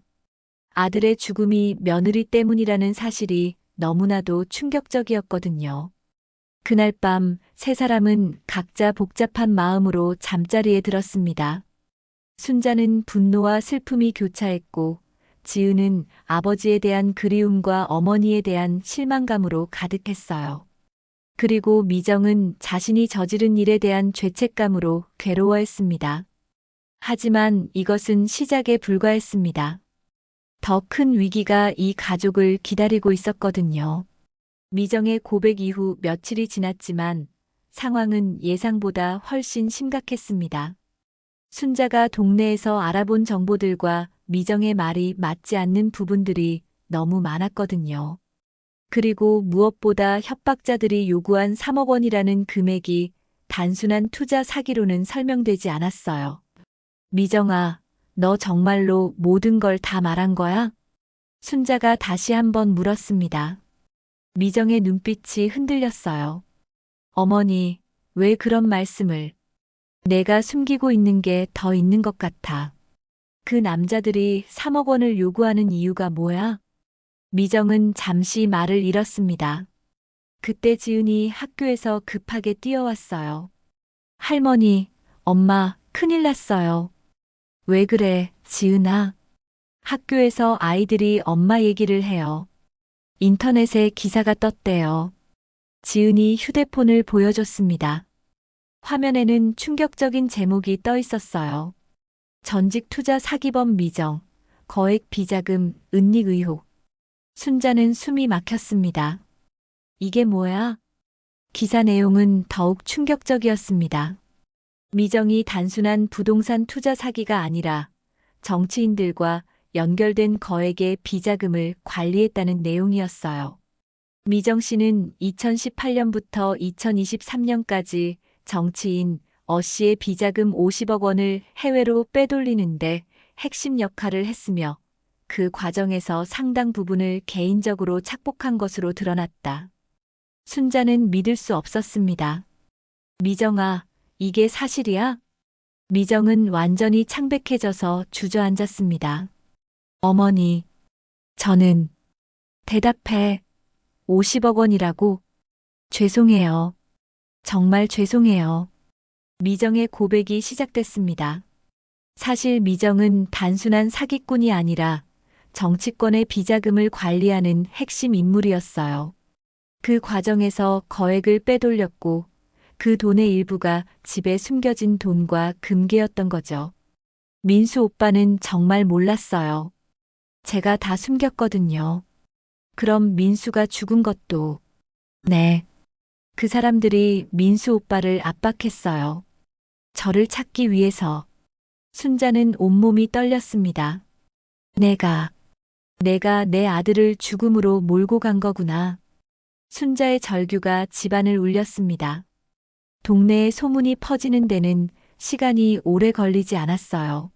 아들의 죽음이 며느리 때문이라는 사실이 너무나도 충격적이었거든요. 그날 밤 세 사람은 각자 복잡한 마음으로 잠자리에 들었습니다. 순자는 분노와 슬픔이 교차했고, 지은은 아버지에 대한 그리움과 어머니에 대한 실망감으로 가득했어요. 그리고 미정은 자신이 저지른 일에 대한 죄책감으로 괴로워했습니다. 하지만 이것은 시작에 불과했습니다. 더 큰 위기가 이 가족을 기다리고 있었거든요. 미정의 고백 이후 며칠이 지났지만 상황은 예상보다 훨씬 심각했습니다. 순자가 동네에서 알아본 정보들과 미정의 말이 맞지 않는 부분들이 너무 많았거든요. 그리고 무엇보다 협박자들이 요구한 3억 원이라는 금액이 단순한 투자 사기로는 설명되지 않았어요. 미정아, 너 정말로 모든 걸 다 말한 거야? 순자가 다시 한번 물었습니다. 미정의 눈빛이 흔들렸어요. 어머니, 왜 그런 말씀을? 내가 숨기고 있는 게 더 있는 것 같아. 그 남자들이 3억 원을 요구하는 이유가 뭐야? 미정은 잠시 말을 잃었습니다. 그때 지은이 학교에서 급하게 뛰어왔어요. 할머니, 엄마, 큰일 났어요. 왜 그래, 지은아? 학교에서 아이들이 엄마 얘기를 해요. 인터넷에 기사가 떴대요. 지은이 휴대폰을 보여줬습니다. 화면에는 충격적인 제목이 떠 있었어요. 전직 투자 사기범 미정, 거액 비자금, 은닉 의혹. 순자는 숨이 막혔습니다. 이게 뭐야? 기사 내용은 더욱 충격적이었습니다. 미정이 단순한 부동산 투자 사기가 아니라 정치인들과 연결된 거액의 비자금을 관리했다는 내용이었어요. 미정 씨는 2018년부터 2023년까지 정치인 어 씨의 비자금 50억 원을 해외로 빼돌리는데 핵심 역할을 했으며 그 과정에서 상당 부분을 개인적으로 착복한 것으로 드러났다. 순자는 믿을 수 없었습니다. 미정아, 이게 사실이야? 미정은 완전히 창백해져서 주저앉았습니다. 어머니, 저는 대답해. 50억 원이라고? 죄송해요. 정말 죄송해요. 미정의 고백이 시작됐습니다. 사실 미정은 단순한 사기꾼이 아니라 정치권의 비자금을 관리하는 핵심 인물이었어요. 그 과정에서 거액을 빼돌렸고 그 돈의 일부가 집에 숨겨진 돈과 금괴였던 거죠. 민수 오빠는 정말 몰랐어요. 제가 다 숨겼거든요. 그럼 민수가 죽은 것도. 네. 그 사람들이 민수 오빠를 압박했어요. 저를 찾기 위해서. 순자는 온몸이 떨렸습니다. 내가 내 아들을 죽음으로 몰고 간 거구나. 순자의 절규가 집안을 울렸습니다. 동네에 소문이 퍼지는 데는 시간이 오래 걸리지 않았어요.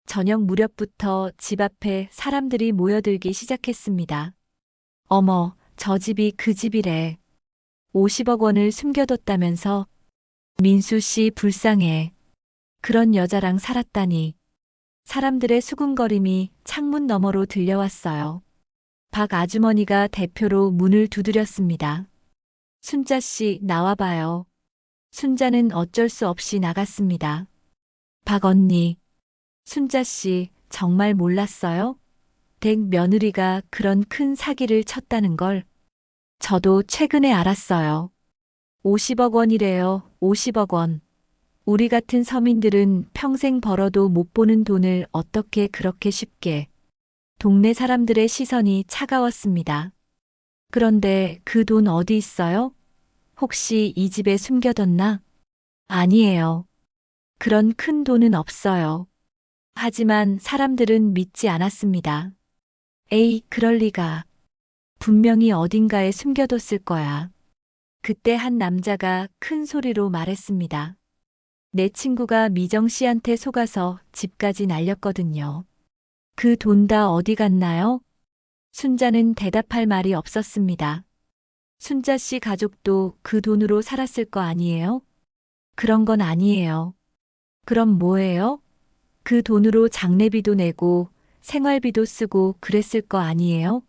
저녁 무렵부터 집 앞에 사람들이 모여들기 시작했습니다. 어머, 저 집이 그 집이래. 50억 원을 숨겨뒀다면서? 민수 씨 불쌍해. 그런 여자랑 살았다니. 사람들의 수군거림이 창문 너머로 들려왔어요. 박 아주머니가 대표로 문을 두드렸습니다. 순자 씨, 나와봐요. 순자는 어쩔 수 없이 나갔습니다. 박 언니. 순자 씨, 정말 몰랐어요? 댁 며느리가 그런 큰 사기를 쳤다는 걸. 저도 최근에 알았어요. 50억 원이래요, 50억 원. 우리 같은 서민들은 평생 벌어도 못 보는 돈을 어떻게 그렇게 쉽게. 동네 사람들의 시선이 차가웠습니다. 그런데 그 돈 어디 있어요? 혹시 이 집에 숨겨뒀나? 아니에요. 그런 큰 돈은 없어요. 하지만 사람들은 믿지 않았습니다. 에이, 그럴 리가. 분명히 어딘가에 숨겨뒀을 거야. 그때 한 남자가 큰 소리로 말했습니다. 내 친구가 미정 씨한테 속아서 집까지 날렸거든요. 그 돈 다 어디 갔나요? 순자는 대답할 말이 없었습니다. 순자 씨 가족도 그 돈으로 살았을 거 아니에요? 그런 건 아니에요. 그럼 뭐예요? 그 돈으로 장례비도 내고 생활비도 쓰고 그랬을 거 아니에요?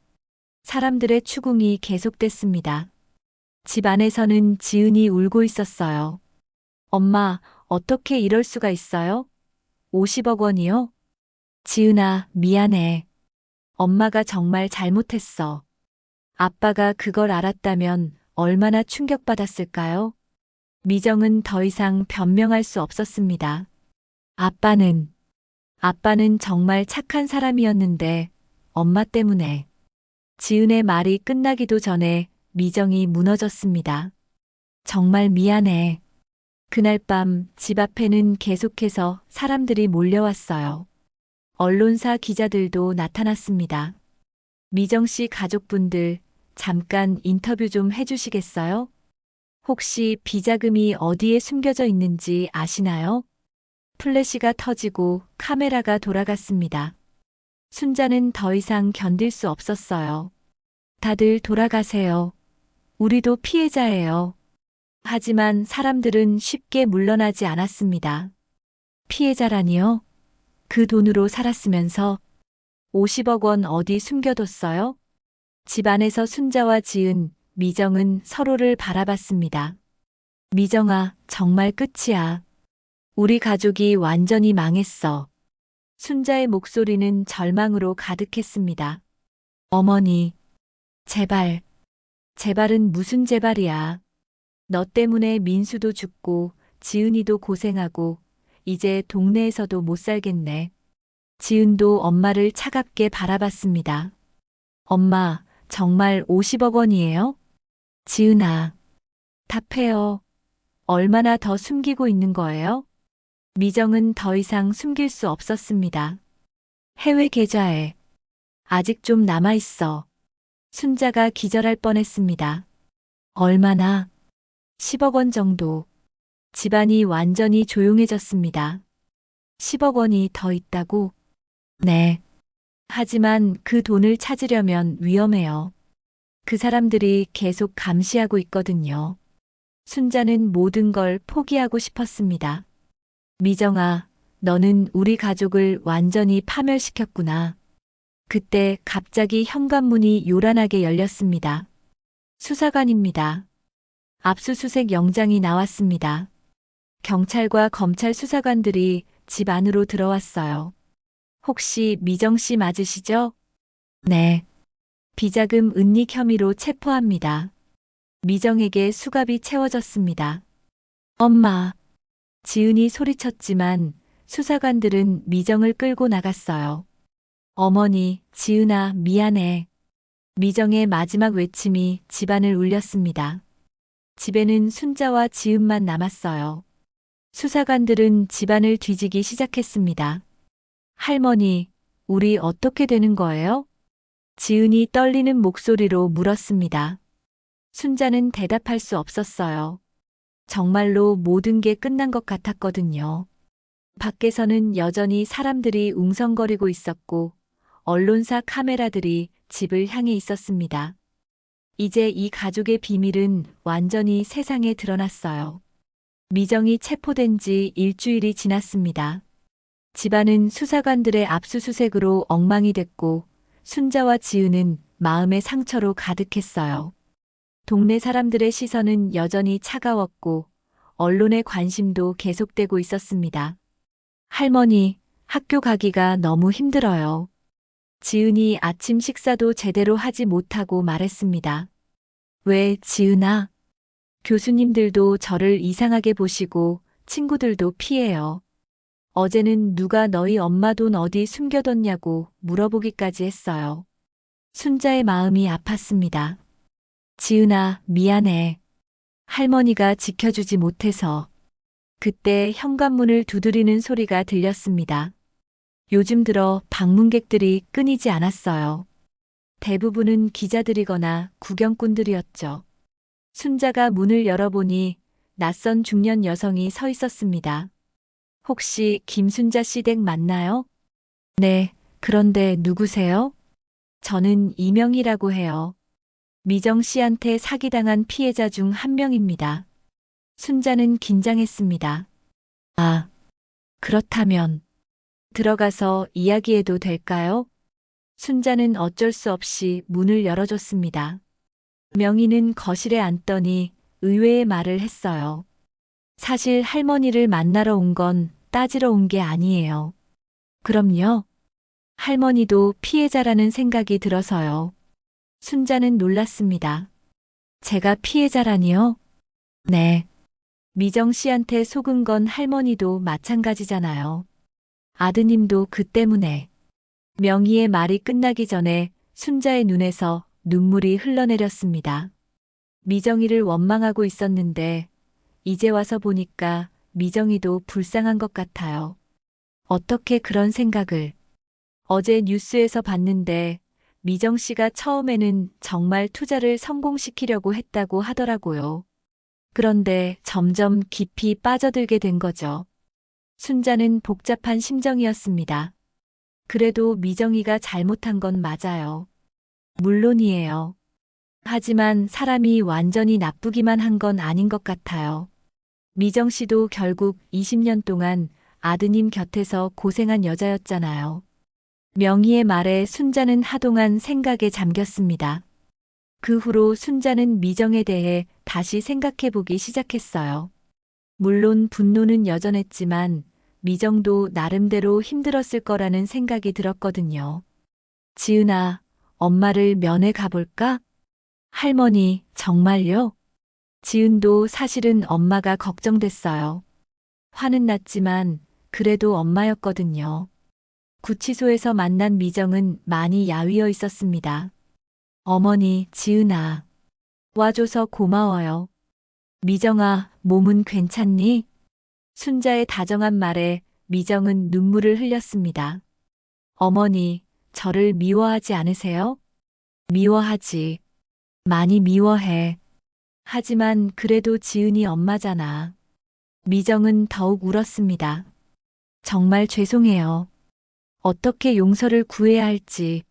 사람들의 추궁이 계속됐습니다. 집 안에서는 지은이 울고 있었어요. 엄마, 어떻게 이럴 수가 있어요? 50억 원이요? 지은아, 미안해. 엄마가 정말 잘못했어. 아빠가 그걸 알았다면 얼마나 충격받았을까요? 미정은 더 이상 변명할 수 없었습니다. 아빠는 정말 착한 사람이었는데 엄마 때문에. 지은의 말이 끝나기도 전에 미정이 무너졌습니다. 정말 미안해. 그날 밤 집 앞에는 계속해서 사람들이 몰려왔어요. 언론사 기자들도 나타났습니다. 미정 씨 가족분들, 잠깐 인터뷰 좀 해주시겠어요? 혹시 비자금이 어디에 숨겨져 있는지 아시나요? 플래시가 터지고 카메라가 돌아갔습니다. 순자는 더 이상 견딜 수 없었어요. 다들 돌아가세요. 우리도 피해자예요. 하지만 사람들은 쉽게 물러나지 않았습니다. 피해자라니요? 그 돈으로 살았으면서 50억 원 어디 숨겨뒀어요? 집 안에서 순자와 지은, 미정은 서로를 바라봤습니다. 미정아, 정말 끝이야. 우리 가족이 완전히 망했어. 순자의 목소리는 절망으로 가득했습니다. 어머니, 제발, 제발은 무슨 제발이야. 너 때문에 민수도 죽고 지은이도 고생하고 이제 동네에서도 못 살겠네. 지은도 엄마를 차갑게 바라봤습니다. 엄마, 정말 50억 원이에요? 지은아, 답해요. 얼마나 더 숨기고 있는 거예요? 미정은 더 이상 숨길 수 없었습니다. 해외 계좌에 아직 좀 남아있어. 순자가 기절할 뻔했습니다. 얼마나? 10억 원 정도. 집안이 완전히 조용해졌습니다. 10억 원이 더 있다고? 네. 하지만 그 돈을 찾으려면 위험해요. 그 사람들이 계속 감시하고 있거든요. 순자는 모든 걸 포기하고 싶었습니다. 미정아, 너는 우리 가족을 완전히 파멸시켰구나. 그때 갑자기 현관문이 요란하게 열렸습니다. 수사관입니다. 압수수색 영장이 나왔습니다. 경찰과 검찰 수사관들이 집 안으로 들어왔어요. 혹시 미정 씨 맞으시죠? 네. 비자금 은닉 혐의로 체포합니다. 미정에게 수갑이 채워졌습니다. 엄마. 지은이 소리쳤지만 수사관들은 미정을 끌고 나갔어요. 어머니, 지은아, 미안해. 미정의 마지막 외침이 집안을 울렸습니다. 집에는 순자와 지은만 남았어요. 수사관들은 집안을 뒤지기 시작했습니다. 할머니, 우리 어떻게 되는 거예요? 지은이 떨리는 목소리로 물었습니다. 순자는 대답할 수 없었어요. 정말로 모든 게 끝난 것 같았거든요. 밖에서는 여전히 사람들이 웅성거리고 있었고, 언론사 카메라들이 집을 향해 있었습니다. 이제 이 가족의 비밀은 완전히 세상에 드러났어요. 미정이 체포된 지 일주일이 지났습니다. 집안은 수사관들의 압수수색으로 엉망이 됐고, 순자와 지은은 마음의 상처로 가득했어요. 동네 사람들의 시선은 여전히 차가웠고, 언론의 관심도 계속되고 있었습니다. 할머니, 학교 가기가 너무 힘들어요. 지은이 아침 식사도 제대로 하지 못하고 말했습니다. 왜, 지은아? 교수님들도 저를 이상하게 보시고 친구들도 피해요. 어제는 누가 너희 엄마 돈 어디 숨겨뒀냐고 물어보기까지 했어요. 순자의 마음이 아팠습니다. 지은아, 미안해. 할머니가 지켜주지 못해서. 그때 현관문을 두드리는 소리가 들렸습니다. 요즘 들어 방문객들이 끊이지 않았어요. 대부분은 기자들이거나 구경꾼들이었죠. 순자가 문을 열어보니 낯선 중년 여성이 서 있었습니다. 혹시 김순자 씨 댁 맞나요? 네, 그런데 누구세요? 저는 이명이라고 해요. 미정 씨한테 사기당한 피해자 중 한 명입니다. 순자는 긴장했습니다. 아, 그렇다면 들어가서 이야기해도 될까요? 순자는 어쩔 수 없이 문을 열어줬습니다. 명희는 거실에 앉더니 의외의 말을 했어요. 사실 할머니를 만나러 온 건 따지러 온 게 아니에요. 그럼요. 할머니도 피해자라는 생각이 들어서요. 순자는 놀랐습니다. 제가 피해자라니요? 네. 미정 씨한테 속은 건 할머니도 마찬가지잖아요. 아드님도 그 때문에. 명희의 말이 끝나기 전에 순자의 눈에서 눈물이 흘러내렸습니다. 미정이를 원망하고 있었는데 이제 와서 보니까 미정이도 불쌍한 것 같아요. 어떻게 그런 생각을. 어제 뉴스에서 봤는데 미정 씨가 처음에는 정말 투자를 성공시키려고 했다고 하더라고요. 그런데 점점 깊이 빠져들게 된 거죠. 순자는 복잡한 심정이었습니다. 그래도 미정이가 잘못한 건 맞아요. 물론이에요. 하지만 사람이 완전히 나쁘기만 한 건 아닌 것 같아요. 미정 씨도 결국 20년 동안 아드님 곁에서 고생한 여자였잖아요. 명희의 말에 순자는 한동안 생각에 잠겼습니다. 그 후로 순자는 미정에 대해 다시 생각해보기 시작했어요. 물론 분노는 여전했지만 미정도 나름대로 힘들었을 거라는 생각이 들었거든요. 지은아, 엄마를 면회 가볼까? 할머니, 정말요? 지은도 사실은 엄마가 걱정됐어요. 화는 났지만 그래도 엄마였거든요. 구치소에서 만난 미정은 많이 야위어 있었습니다. 어머니, 지은아. 와줘서 고마워요. 미정아, 몸은 괜찮니? 순자의 다정한 말에 미정은 눈물을 흘렸습니다. 어머니, 저를 미워하지 않으세요? 미워하지. 많이 미워해. 하지만 그래도 지은이 엄마잖아. 미정은 더욱 울었습니다. 정말 죄송해요. 어떻게 용서를 구해야 할지.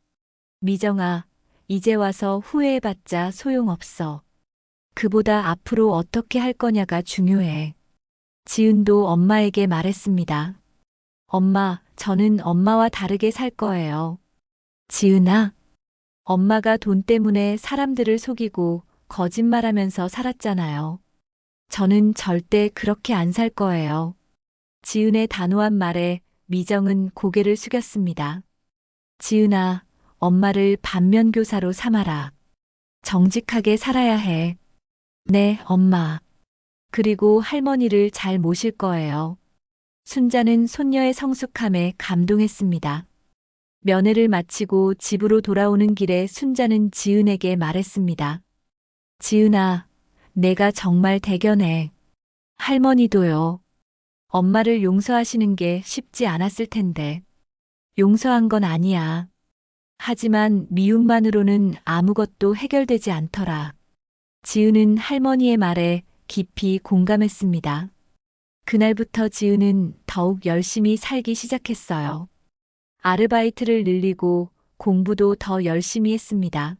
미정아, 이제 와서 후회해봤자 소용없어. 그보다 앞으로 어떻게 할 거냐가 중요해. 지은도 엄마에게 말했습니다. 엄마, 저는 엄마와 다르게 살 거예요. 지은아, 엄마가 돈 때문에 사람들을 속이고 거짓말하면서 살았잖아요. 저는 절대 그렇게 안 살 거예요. 지은의 단호한 말에 미정은 고개를 숙였습니다. 지은아, 엄마를 반면교사로 삼아라. 정직하게 살아야 해. 네, 엄마. 그리고 할머니를 잘 모실 거예요. 순자는 손녀의 성숙함에 감동했습니다. 면회를 마치고 집으로 돌아오는 길에 순자는 지은에게 말했습니다. 지은아, 내가 정말 대견해. 할머니도요. 엄마를 용서하시는 게 쉽지 않았을 텐데. 용서한 건 아니야. 하지만 미움만으로는 아무것도 해결되지 않더라. 지은은 할머니의 말에 깊이 공감했습니다. 그날부터 지은은 더욱 열심히 살기 시작했어요. 아르바이트를 늘리고 공부도 더 열심히 했습니다.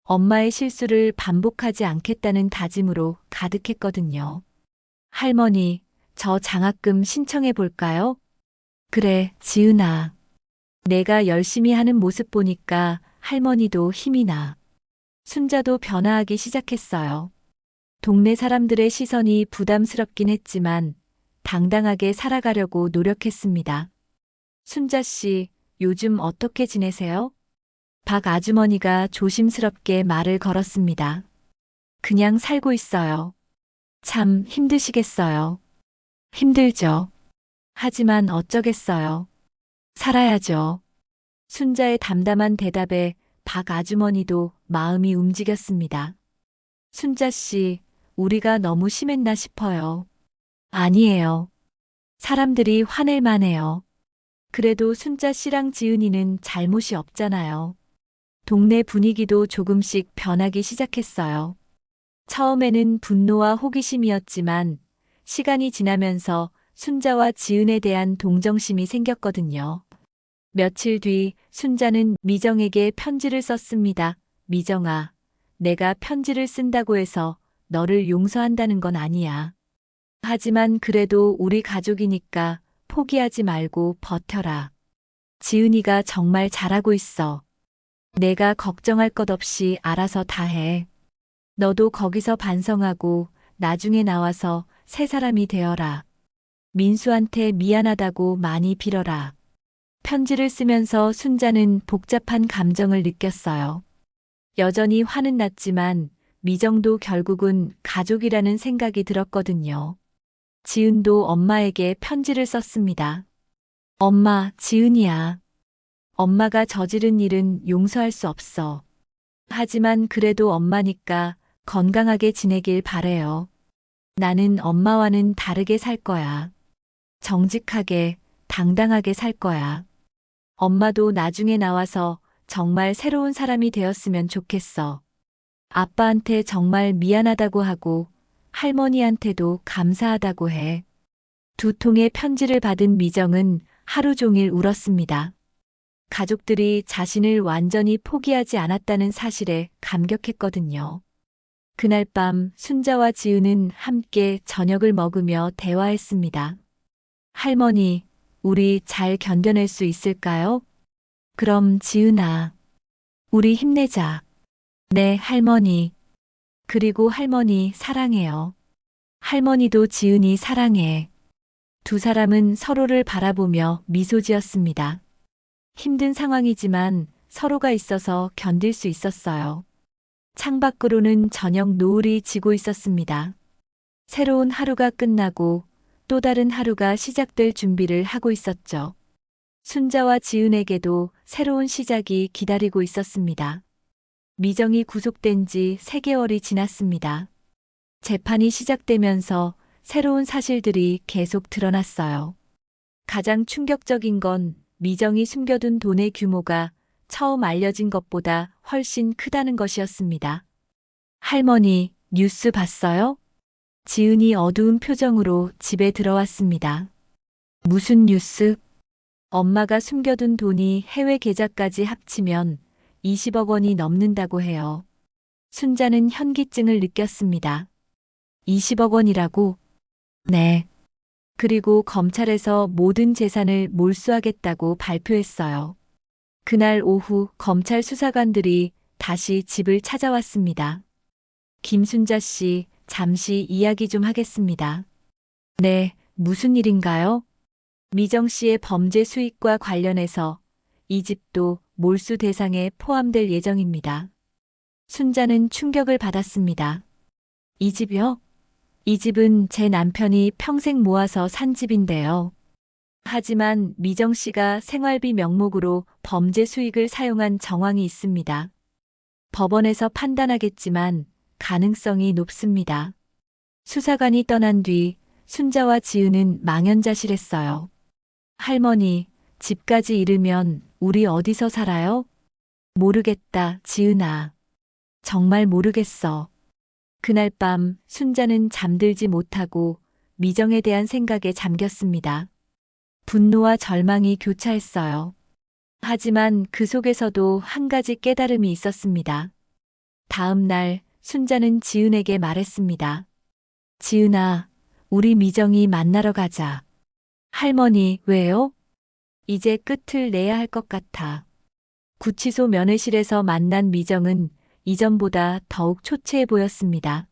엄마의 실수를 반복하지 않겠다는 다짐으로 가득했거든요. 할머니, 저 장학금 신청해 볼까요? 그래, 지은아. 내가 열심히 하는 모습 보니까 할머니도 힘이 나. 순자도 변화하기 시작했어요. 동네 사람들의 시선이 부담스럽긴 했지만 당당하게 살아가려고 노력했습니다. 순자 씨, 요즘 어떻게 지내세요? 박 아주머니가 조심스럽게 말을 걸었습니다. 그냥 살고 있어요. 참 힘드시겠어요. 힘들죠. 하지만 어쩌겠어요. 살아야죠. 순자의 담담한 대답에 박 아주머니도 마음이 움직였습니다. 순자 씨, 우리가 너무 심했나 싶어요. 아니에요. 사람들이 화낼 만해요. 그래도 순자 씨랑 지은이는 잘못이 없잖아요. 동네 분위기도 조금씩 변하기 시작했어요. 처음에는 분노와 호기심이었지만 시간이 지나면서 순자와 지은에 대한 동정심이 생겼거든요. 며칠 뒤 순자는 미정에게 편지를 썼습니다. 미정아, 내가 편지를 쓴다고 해서 너를 용서한다는 건 아니야. 하지만 그래도 우리 가족이니까 포기하지 말고 버텨라. 지은이가 정말 잘하고 있어. 내가 걱정할 것 없이 알아서 다 해. 너도 거기서 반성하고 나중에 나와서 새 사람이 되어라. 민수한테 미안하다고 많이 빌어라. 편지를 쓰면서 순자는 복잡한 감정을 느꼈어요. 여전히 화는 났지만 미정도 결국은 가족이라는 생각이 들었거든요. 지은도 엄마에게 편지를 썼습니다. 엄마, 지은이야. 엄마가 저지른 일은 용서할 수 없어. 하지만 그래도 엄마니까 건강하게 지내길 바래요. 나는 엄마와는 다르게 살 거야. 정직하게, 당당하게 살 거야. 엄마도 나중에 나와서 정말 새로운 사람이 되었으면 좋겠어. 아빠한테 정말 미안하다고 하고 할머니한테도 감사하다고 해. 두 통의 편지를 받은 미정은 하루 종일 울었습니다. 가족들이 자신을 완전히 포기하지 않았다는 사실에 감격했거든요. 그날 밤 순자와 지은은 함께 저녁을 먹으며 대화했습니다. 할머니, 우리 잘 견뎌낼 수 있을까요? 그럼 지은아, 우리 힘내자. 네, 할머니. 그리고 할머니 사랑해요. 할머니도 지은이 사랑해. 두 사람은 서로를 바라보며 미소 지었습니다. 힘든 상황이지만 서로가 있어서 견딜 수 있었어요. 창밖으로는 저녁 노을이 지고 있었습니다. 새로운 하루가 끝나고 또 다른 하루가 시작될 준비를 하고 있었죠. 순자와 지은에게도 새로운 시작이 기다리고 있었습니다. 미정이 구속된 지 3개월이 지났습니다. 재판이 시작되면서 새로운 사실들이 계속 드러났어요. 가장 충격적인 건 미정이 숨겨둔 돈의 규모가 처음 알려진 것보다 훨씬 크다는 것이었습니다. 할머니, 뉴스 봤어요? 지은이 어두운 표정으로 집에 들어왔습니다. 무슨 뉴스? 엄마가 숨겨둔 돈이 해외 계좌까지 합치면 20억 원이 넘는다고 해요. 순자는 현기증을 느꼈습니다. 20억 원이라고? 네. 그리고 검찰에서 모든 재산을 몰수하겠다고 발표했어요. 그날 오후 검찰 수사관들이 다시 집을 찾아왔습니다. 김순자 씨, 잠시 이야기 좀 하겠습니다. 네, 무슨 일인가요? 미정 씨의 범죄 수익과 관련해서 이 집도 몰수 대상에 포함될 예정입니다. 순자는 충격을 받았습니다. 이 집이요? 이 집은 제 남편이 평생 모아서 산 집인데요. 하지만 미정 씨가 생활비 명목으로 범죄 수익을 사용한 정황이 있습니다. 법원에서 판단하겠지만 가능성이 높습니다. 수사관이 떠난 뒤 순자와 지은은 망연자실했어요. 할머니, 집까지 잃으면 우리 어디서 살아요? 모르겠다, 지은아. 정말 모르겠어. 그날 밤 순자는 잠들지 못하고 미정에 대한 생각에 잠겼습니다. 분노와 절망이 교차했어요. 하지만 그 속에서도 한 가지 깨달음이 있었습니다. 다음 날 순자는 지은에게 말했습니다. 지은아, 우리 미정이 만나러 가자. 할머니, 왜요? 이제 끝을 내야 할 것 같아. 구치소 면회실에서 만난 미정은 이전보다 더욱 초췌해 보였습니다.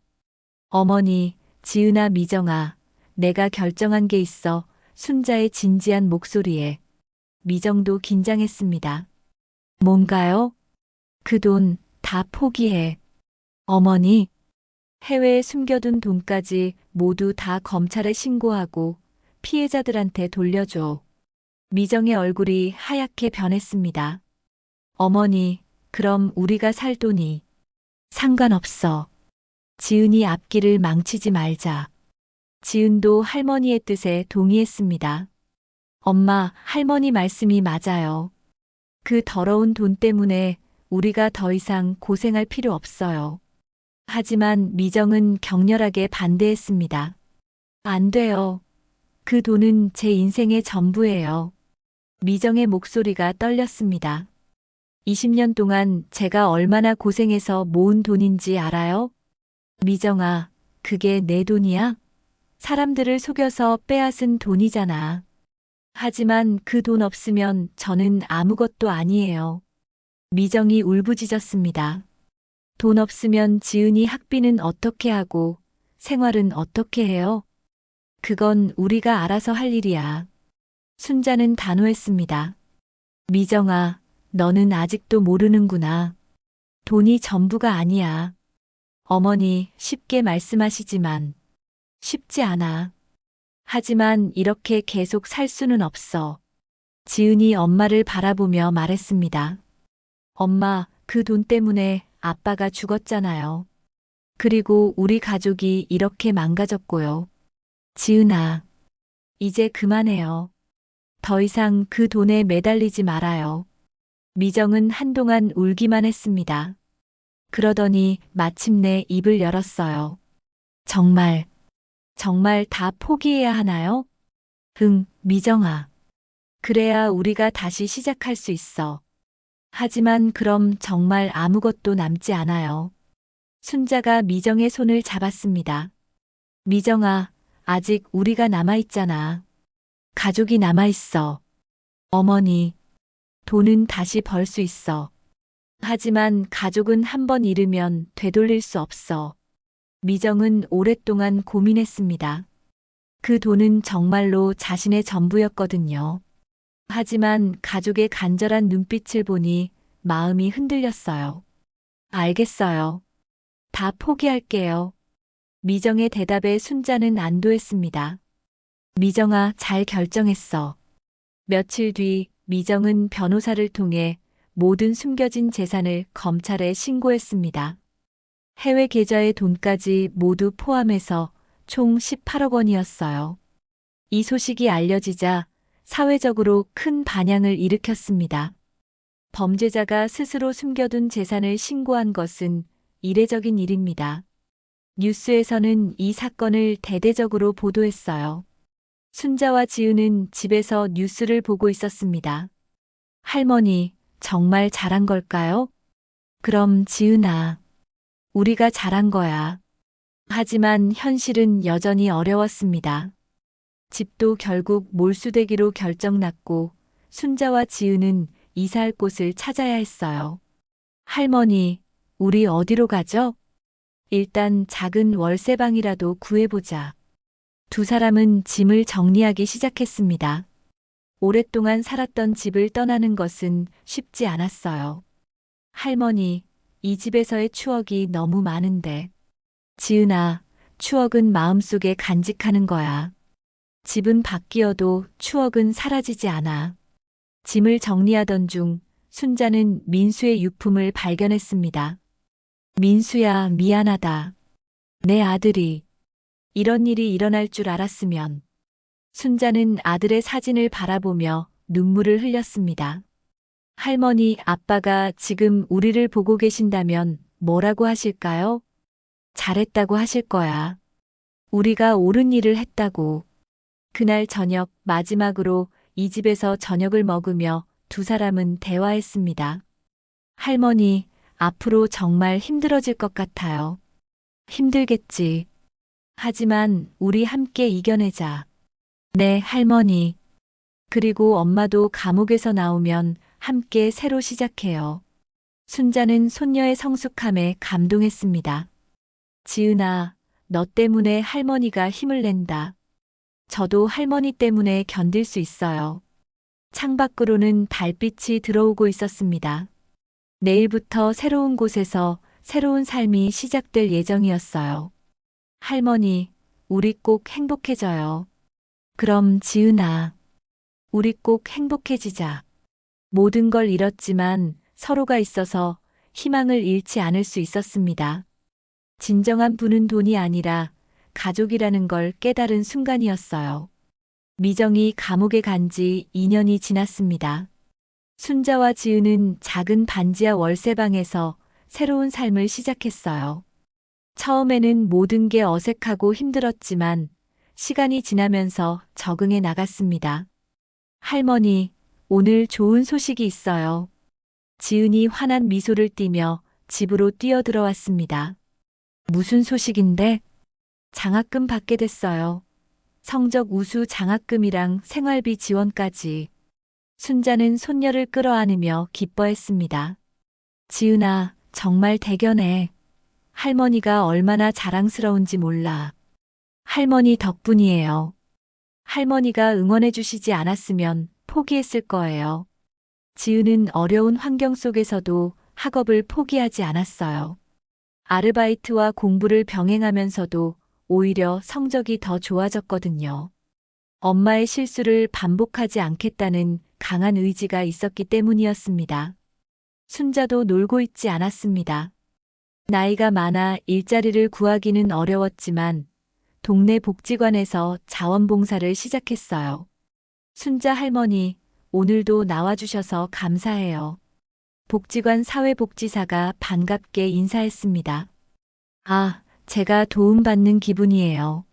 어머니, 지은아, 미정아, 내가 결정한 게 있어. 순자의 진지한 목소리에 미정도 긴장했습니다. 뭔가요? 그 돈 다 포기해. 어머니, 해외에 숨겨둔 돈까지 모두 다 검찰에 신고하고 피해자들한테 돌려줘. 미정의 얼굴이 하얗게 변했습니다. 어머니, 그럼 우리가 살 돈이 상관없어. 지은이 앞길을 망치지 말자. 지은도 할머니의 뜻에 동의했습니다. 엄마, 할머니 말씀이 맞아요. 그 더러운 돈 때문에 우리가 더 이상 고생할 필요 없어요. 하지만 미정은 격렬하게 반대했습니다. 안 돼요. 그 돈은 제 인생의 전부예요. 미정의 목소리가 떨렸습니다. 20년 동안 제가 얼마나 고생해서 모은 돈인지 알아요? 미정아, 그게 내 돈이야? 사람들을 속여서 빼앗은 돈이잖아. 하지만 그 돈 없으면 저는 아무것도 아니에요. 미정이 울부짖었습니다. 돈 없으면 지은이 학비는 어떻게 하고 생활은 어떻게 해요? 그건 우리가 알아서 할 일이야. 순자는 단호했습니다. 미정아, 너는 아직도 모르는구나. 돈이 전부가 아니야. 어머니, 쉽게 말씀하시지만 쉽지 않아. 하지만 이렇게 계속 살 수는 없어. 지은이 엄마를 바라보며 말했습니다. 엄마, 그 돈 때문에 아빠가 죽었잖아요. 그리고 우리 가족이 이렇게 망가졌고요. 지은아, 이제 그만해요. 더 이상 그 돈에 매달리지 말아요. 미정은 한동안 울기만 했습니다. 그러더니 마침내 입을 열었어요. 정말 다 포기해야 하나요? 응, 미정아. 그래야 우리가 다시 시작할 수 있어. 하지만 그럼 정말 아무것도 남지 않아요. 순자가 미정의 손을 잡았습니다. 미정아, 아직 우리가 남아있잖아. 가족이 남아있어. 어머니, 돈은 다시 벌 수 있어. 하지만 가족은 한 번 잃으면 되돌릴 수 없어. 미정은 오랫동안 고민했습니다. 그 돈은 정말로 자신의 전부였거든요. 하지만 가족의 간절한 눈빛을 보니 마음이 흔들렸어요. 알겠어요. 다 포기할게요. 미정의 대답에 순자는 안도했습니다. 미정아, 잘 결정했어. 며칠 뒤 미정은 변호사를 통해 모든 숨겨진 재산을 검찰에 신고했습니다. 해외 계좌의 돈까지 모두 포함해서 총 18억 원이었어요. 이 소식이 알려지자 사회적으로 큰 반향을 일으켰습니다. 범죄자가 스스로 숨겨둔 재산을 신고한 것은 이례적인 일입니다. 뉴스에서는 이 사건을 대대적으로 보도했어요. 순자와 지은은 집에서 뉴스를 보고 있었습니다. 할머니, 정말 잘한 걸까요? 그럼 지은아, 우리가 잘한 거야. 하지만 현실은 여전히 어려웠습니다. 집도 결국 몰수되기로 결정났고 순자와 지은은 이사할 곳을 찾아야 했어요. 할머니, 우리 어디로 가죠? 일단 작은 월세방이라도 구해보자. 두 사람은 짐을 정리하기 시작했습니다. 오랫동안 살았던 집을 떠나는 것은 쉽지 않았어요. 할머니, 이 집에서의 추억이 너무 많은데. 지은아, 추억은 마음속에 간직하는 거야. 집은 바뀌어도 추억은 사라지지 않아. 짐을 정리하던 중 순자는 민수의 유품을 발견했습니다. 민수야, 미안하다. 내 아들이 이런 일이 일어날 줄 알았으면. 순자는 아들의 사진을 바라보며 눈물을 흘렸습니다. 할머니, 아빠가 지금 우리를 보고 계신다면 뭐라고 하실까요? 잘했다고 하실 거야. 우리가 옳은 일을 했다고. 그날 저녁 마지막으로 이 집에서 저녁을 먹으며 두 사람은 대화했습니다. 할머니, 앞으로 정말 힘들어질 것 같아요. 힘들겠지. 하지만 우리 함께 이겨내자. 네, 할머니. 그리고 엄마도 감옥에서 나오면 함께 새로 시작해요. 순자는 손녀의 성숙함에 감동했습니다. 지은아, 너 때문에 할머니가 힘을 낸다. 저도 할머니 때문에 견딜 수 있어요. 창밖으로는 달빛이 들어오고 있었습니다. 내일부터 새로운 곳에서 새로운 삶이 시작될 예정이었어요. 할머니, 우리 꼭 행복해져요. 그럼 지은아, 우리 꼭 행복해지자. 모든 걸 잃었지만 서로가 있어서 희망을 잃지 않을 수 있었습니다. 진정한 부는 돈이 아니라 가족이라는 걸 깨달은 순간이었어요. 미정이 감옥에 간 지 2년이 지났습니다. 순자와 지은은 작은 반지하 월세방에서 새로운 삶을 시작했어요. 처음에는 모든 게 어색하고 힘들었지만 시간이 지나면서 적응해 나갔습니다. 할머니, 오늘 좋은 소식이 있어요. 지은이 환한 미소를 띠며 집으로 뛰어들어왔습니다. 무슨 소식인데? 장학금 받게 됐어요. 성적 우수 장학금이랑 생활비 지원까지. 순자는 손녀를 끌어안으며 기뻐했습니다. 지은아, 정말 대견해. 할머니가 얼마나 자랑스러운지 몰라. 할머니 덕분이에요. 할머니가 응원해 주시지 않았으면 포기했을 거예요. 지은은 어려운 환경 속에서도 학업을 포기하지 않았어요. 아르바이트와 공부를 병행하면서도 오히려 성적이 더 좋아졌거든요. 엄마의 실수를 반복하지 않겠다는 강한 의지가 있었기 때문이었습니다. 순자도 놀고 있지 않았습니다. 나이가 많아 일자리를 구하기는 어려웠지만 동네 복지관에서 자원봉사를 시작했어요. 순자 할머니, 오늘도 나와주셔서 감사해요. 복지관 사회복지사가 반갑게 인사했습니다. 아, 제가 도움받는 기분이에요.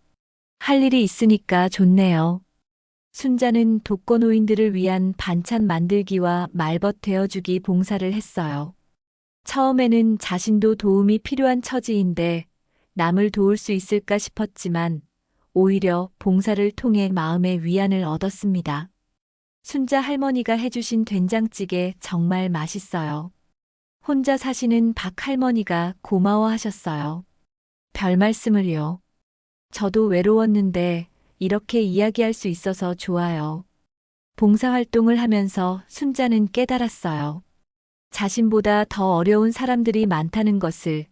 할 일이 있으니까 좋네요. 순자는 독거노인들을 위한 반찬 만들기와 말벗 되어주기 봉사를 했어요. 처음에는 자신도 도움이 필요한 처지인데 남을 도울 수 있을까 싶었지만 오히려 봉사를 통해 마음의 위안을 얻었습니다. 순자 할머니가 해주신 된장찌개 정말 맛있어요. 혼자 사시는 박 할머니가 고마워하셨어요. 별 말씀을요. 저도 외로웠는데 이렇게 이야기할 수 있어서 좋아요. 봉사활동을 하면서 순자는 깨달았어요. 자신보다 더 어려운 사람들이 많다는 것을,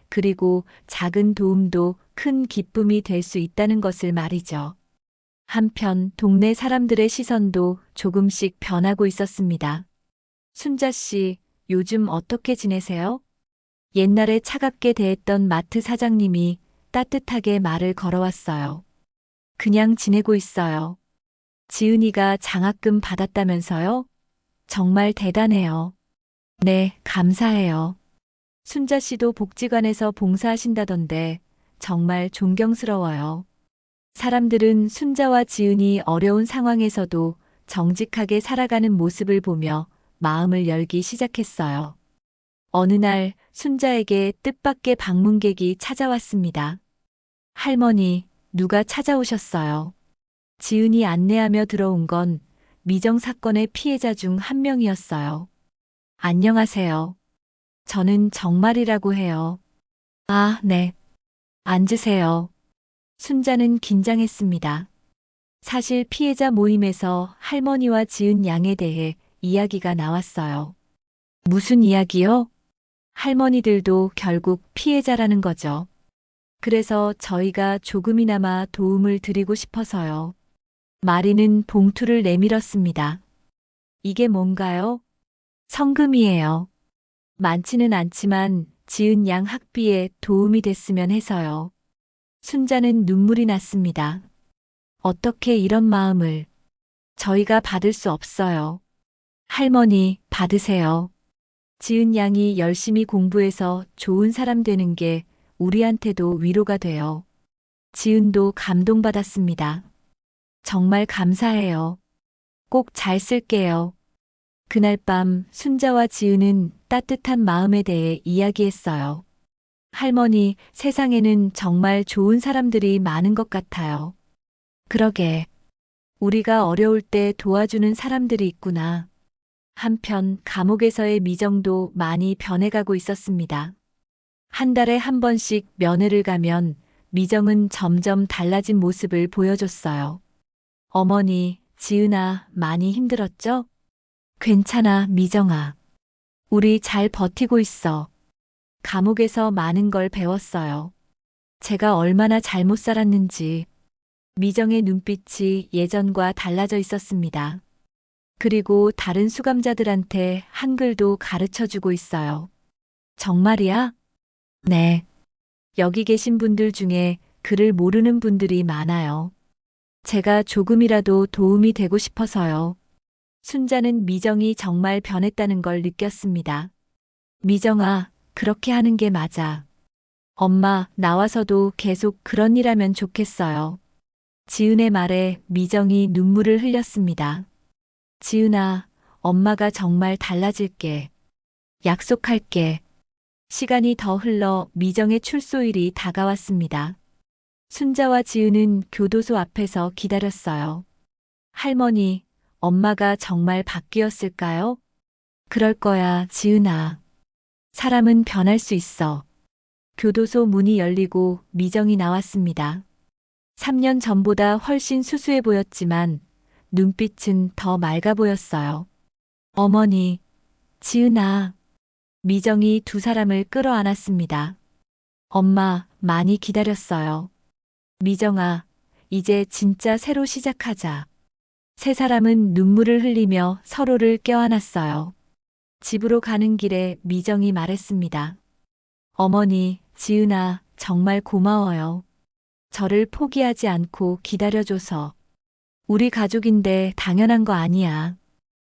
그리고 작은 도움도 큰 기쁨이 될 수 있다는 것을 말이죠. 한편 동네 사람들의 시선도 조금씩 변하고 있었습니다. 순자 씨, 요즘 어떻게 지내세요? 옛날에 차갑게 대했던 마트 사장님이 따뜻하게 말을 걸어왔어요. 그냥 지내고 있어요. 지은이가 장학금 받았다면서요? 정말 대단해요. 네, 감사해요. 순자 씨도 복지관에서 봉사하신다던데 정말 존경스러워요. 사람들은 순자와 지은이 어려운 상황에서도 정직하게 살아가는 모습을 보며 마음을 열기 시작했어요. 어느 날 순자에게 뜻밖의 방문객이 찾아왔습니다. 할머니, 누가 찾아오셨어요? 지은이 안내하며 들어온 건 미정 사건의 피해자 중 한 명이었어요. 안녕하세요. 저는 정말이라고 해요. 아, 네. 앉으세요. 순자는 긴장했습니다. 사실 피해자 모임에서 할머니와 지은 양에 대해 이야기가 나왔어요. 무슨 이야기요? 할머니들도 결국 피해자라는 거죠. 그래서 저희가 조금이나마 도움을 드리고 싶어서요. 마리는 봉투를 내밀었습니다. 이게 뭔가요? 성금이에요. 많지는 않지만 지은 양 학비에 도움이 됐으면 해서요. 순자는 눈물이 났습니다. 어떻게 이런 마음을. 저희가 받을 수 없어요. 할머니, 받으세요. 지은 양이 열심히 공부해서 좋은 사람 되는 게 우리한테도 위로가 돼요. 지은도 감동받았습니다. 정말 감사해요. 꼭 잘 쓸게요. 그날 밤 순자와 지은은 따뜻한 마음에 대해 이야기했어요. 할머니, 세상에는 정말 좋은 사람들이 많은 것 같아요. 그러게. 우리가 어려울 때 도와주는 사람들이 있구나. 한편 감옥에서의 미정도 많이 변해가고 있었습니다. 한 달에 한 번씩 면회를 가면 미정은 점점 달라진 모습을 보여줬어요. 어머니, 지은아, 많이 힘들었죠? 괜찮아, 미정아. 우리 잘 버티고 있어. 감옥에서 많은 걸 배웠어요. 제가 얼마나 잘못 살았는지. 미정의 눈빛이 예전과 달라져 있었습니다. 그리고 다른 수감자들한테 한글도 가르쳐 주고 있어요. 정말이야? 네. 여기 계신 분들 중에 글을 모르는 분들이 많아요. 제가 조금이라도 도움이 되고 싶어서요. 순자는 미정이 정말 변했다는 걸 느꼈습니다. 미정아, 그렇게 하는 게 맞아. 엄마, 나와서도 계속 그런 일 하면 좋겠어요. 지은의 말에 미정이 눈물을 흘렸습니다. 지은아, 엄마가 정말 달라질게. 약속할게. 시간이 더 흘러 미정의 출소일이 다가왔습니다. 순자와 지은은 교도소 앞에서 기다렸어요. 할머니, 엄마가 정말 바뀌었을까요? 그럴 거야, 지은아. 사람은 변할 수 있어. 교도소 문이 열리고 미정이 나왔습니다. 3년 전보다 훨씬 수수해 보였지만 눈빛은 더 맑아 보였어요. 어머니, 지은아. 미정이 두 사람을 끌어안았습니다. 엄마, 많이 기다렸어요. 미정아, 이제 진짜 새로 시작하자. 세 사람은 눈물을 흘리며 서로를 껴안았어요. 집으로 가는 길에 미정이 말했습니다. 어머니, 지은아, 정말 고마워요. 저를 포기하지 않고 기다려줘서. 우리 가족인데 당연한 거 아니야.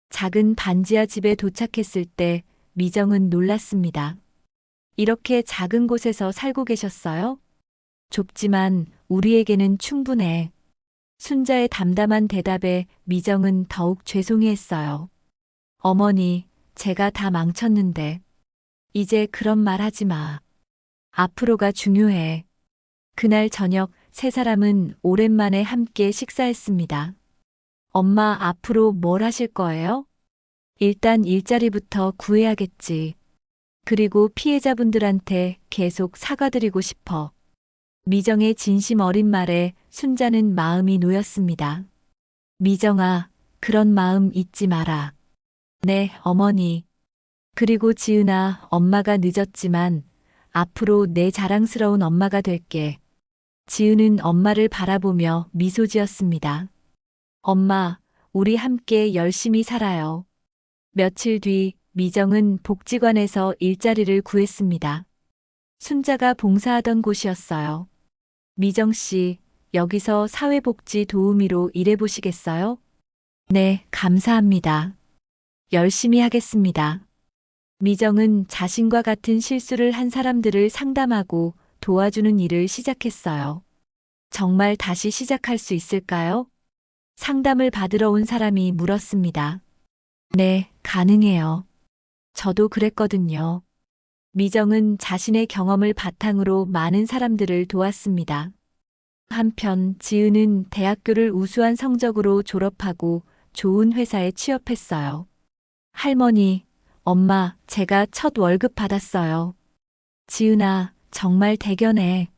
작은 반지하 집에 도착했을 때 미정은 놀랐습니다. 이렇게 작은 곳에서 살고 계셨어요? 좁지만 우리에게는 충분해. 순자의 담담한 대답에 미정은 더욱 죄송해했어요. 어머니, 제가 다 망쳤는데. 이제 그런 말 하지 마. 앞으로가 중요해. 그날 저녁 세 사람은 오랜만에 함께 식사했습니다. 엄마, 앞으로 뭘 하실 거예요? 일단 일자리부터 구해야겠지. 그리고 피해자분들한테 계속 사과드리고 싶어. 미정의 진심 어린 말에 순자는 마음이 놓였습니다. 미정아, 그런 마음 잊지 마라. 네, 어머니. 그리고 지은아, 엄마가 늦었지만 앞으로 내 자랑스러운 엄마가 될게. 지은은 엄마를 바라보며 미소 지었습니다. 엄마, 우리 함께 열심히 살아요. 며칠 뒤 미정은 복지관에서 일자리를 구했습니다. 순자가 봉사하던 곳이었어요. 미정 씨, 여기서 사회복지 도우미로 일해보시겠어요? 네, 감사합니다. 열심히 하겠습니다. 미정은 자신과 같은 실수를 한 사람들을 상담하고 도와주는 일을 시작했어요. 정말 다시 시작할 수 있을까요? 상담을 받으러 온 사람이 물었습니다. 네, 가능해요. 저도 그랬거든요. 미정은 자신의 경험을 바탕으로 많은 사람들을 도왔습니다. 한편 지은은 대학교를 우수한 성적으로 졸업하고 좋은 회사에 취업했어요. 할머니, 엄마, 제가 첫 월급 받았어요. 지은아, 정말 대견해.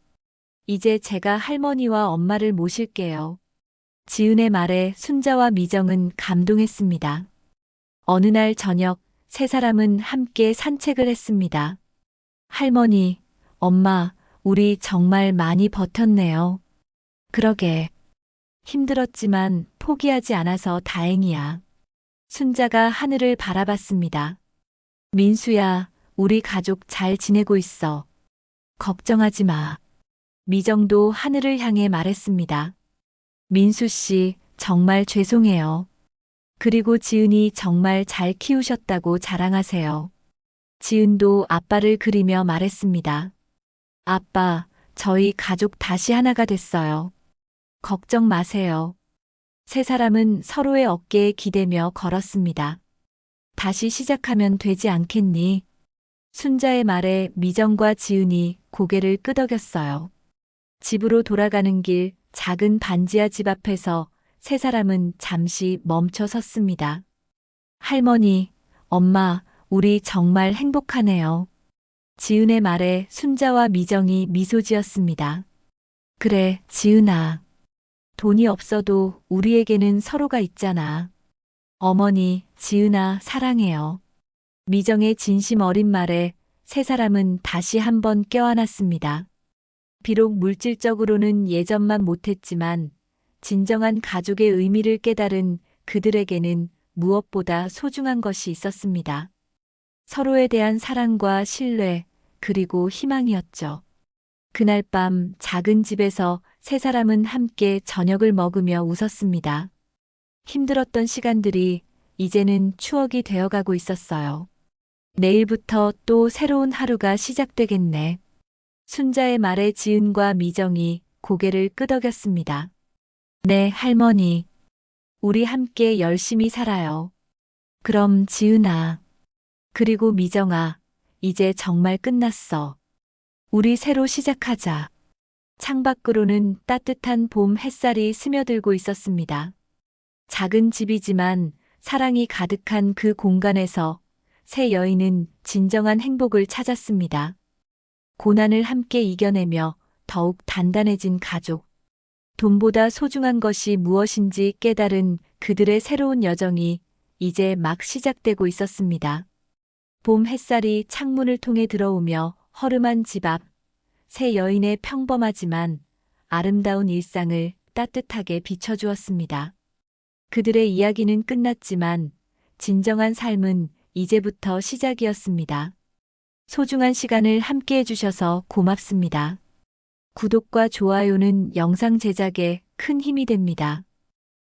이제 제가 할머니와 엄마를 모실게요. 지은의 말에 순자와 미정은 감동했습니다. 어느 날 저녁 세 사람은 함께 산책을 했습니다. 할머니, 엄마, 우리 정말 많이 버텼네요. 그러게. 힘들었지만 포기하지 않아서 다행이야. 순자가 하늘을 바라봤습니다. 민수야, 우리 가족 잘 지내고 있어. 걱정하지 마. 미정도 하늘을 향해 말했습니다. 민수 씨, 정말 죄송해요. 그리고 지은이 정말 잘 키우셨다고 자랑하세요. 지은도 아빠를 그리며 말했습니다. 아빠, 저희 가족 다시 하나가 됐어요. 걱정 마세요. 세 사람은 서로의 어깨에 기대며 걸었습니다. 다시 시작하면 되지 않겠니? 순자의 말에 미정과 지은이 고개를 끄덕였어요. 집으로 돌아가는 길 작은 반지하 집 앞에서 세 사람은 잠시 멈춰 섰습니다. 할머니, 엄마, 우리 정말 행복하네요. 지은의 말에 순자와 미정이 미소 지었습니다. 그래, 지은아. 돈이 없어도 우리에게는 서로가 있잖아. 어머니, 지은아, 사랑해요. 미정의 진심 어린 말에 세 사람은 다시 한번 껴안았습니다. 비록 물질적으로는 예전만 못했지만 진정한 가족의 의미를 깨달은 그들에게는 무엇보다 소중한 것이 있었습니다. 서로에 대한 사랑과 신뢰, 그리고 희망이었죠. 그날 밤 작은 집에서 세 사람은 함께 저녁을 먹으며 웃었습니다. 힘들었던 시간들이 이제는 추억이 되어가고 있었어요. 내일부터 또 새로운 하루가 시작되겠네. 순자의 말에 지은과 미정이 고개를 끄덕였습니다. 네, 할머니. 우리 함께 열심히 살아요. 그럼 지은아. 그리고 미정아, 이제 정말 끝났어. 우리 새로 시작하자. 창밖으로는 따뜻한 봄 햇살이 스며들고 있었습니다. 작은 집이지만 사랑이 가득한 그 공간에서 세 여인은 진정한 행복을 찾았습니다. 고난을 함께 이겨내며 더욱 단단해진 가족. 돈보다 소중한 것이 무엇인지 깨달은 그들의 새로운 여정이 이제 막 시작되고 있었습니다. 봄 햇살이 창문을 통해 들어오며 허름한 집 앞, 세 여인의 평범하지만 아름다운 일상을 따뜻하게 비춰주었습니다. 그들의 이야기는 끝났지만 진정한 삶은 이제부터 시작이었습니다. 소중한 시간을 함께 해주셔서 고맙습니다. 구독과 좋아요는 영상 제작에 큰 힘이 됩니다.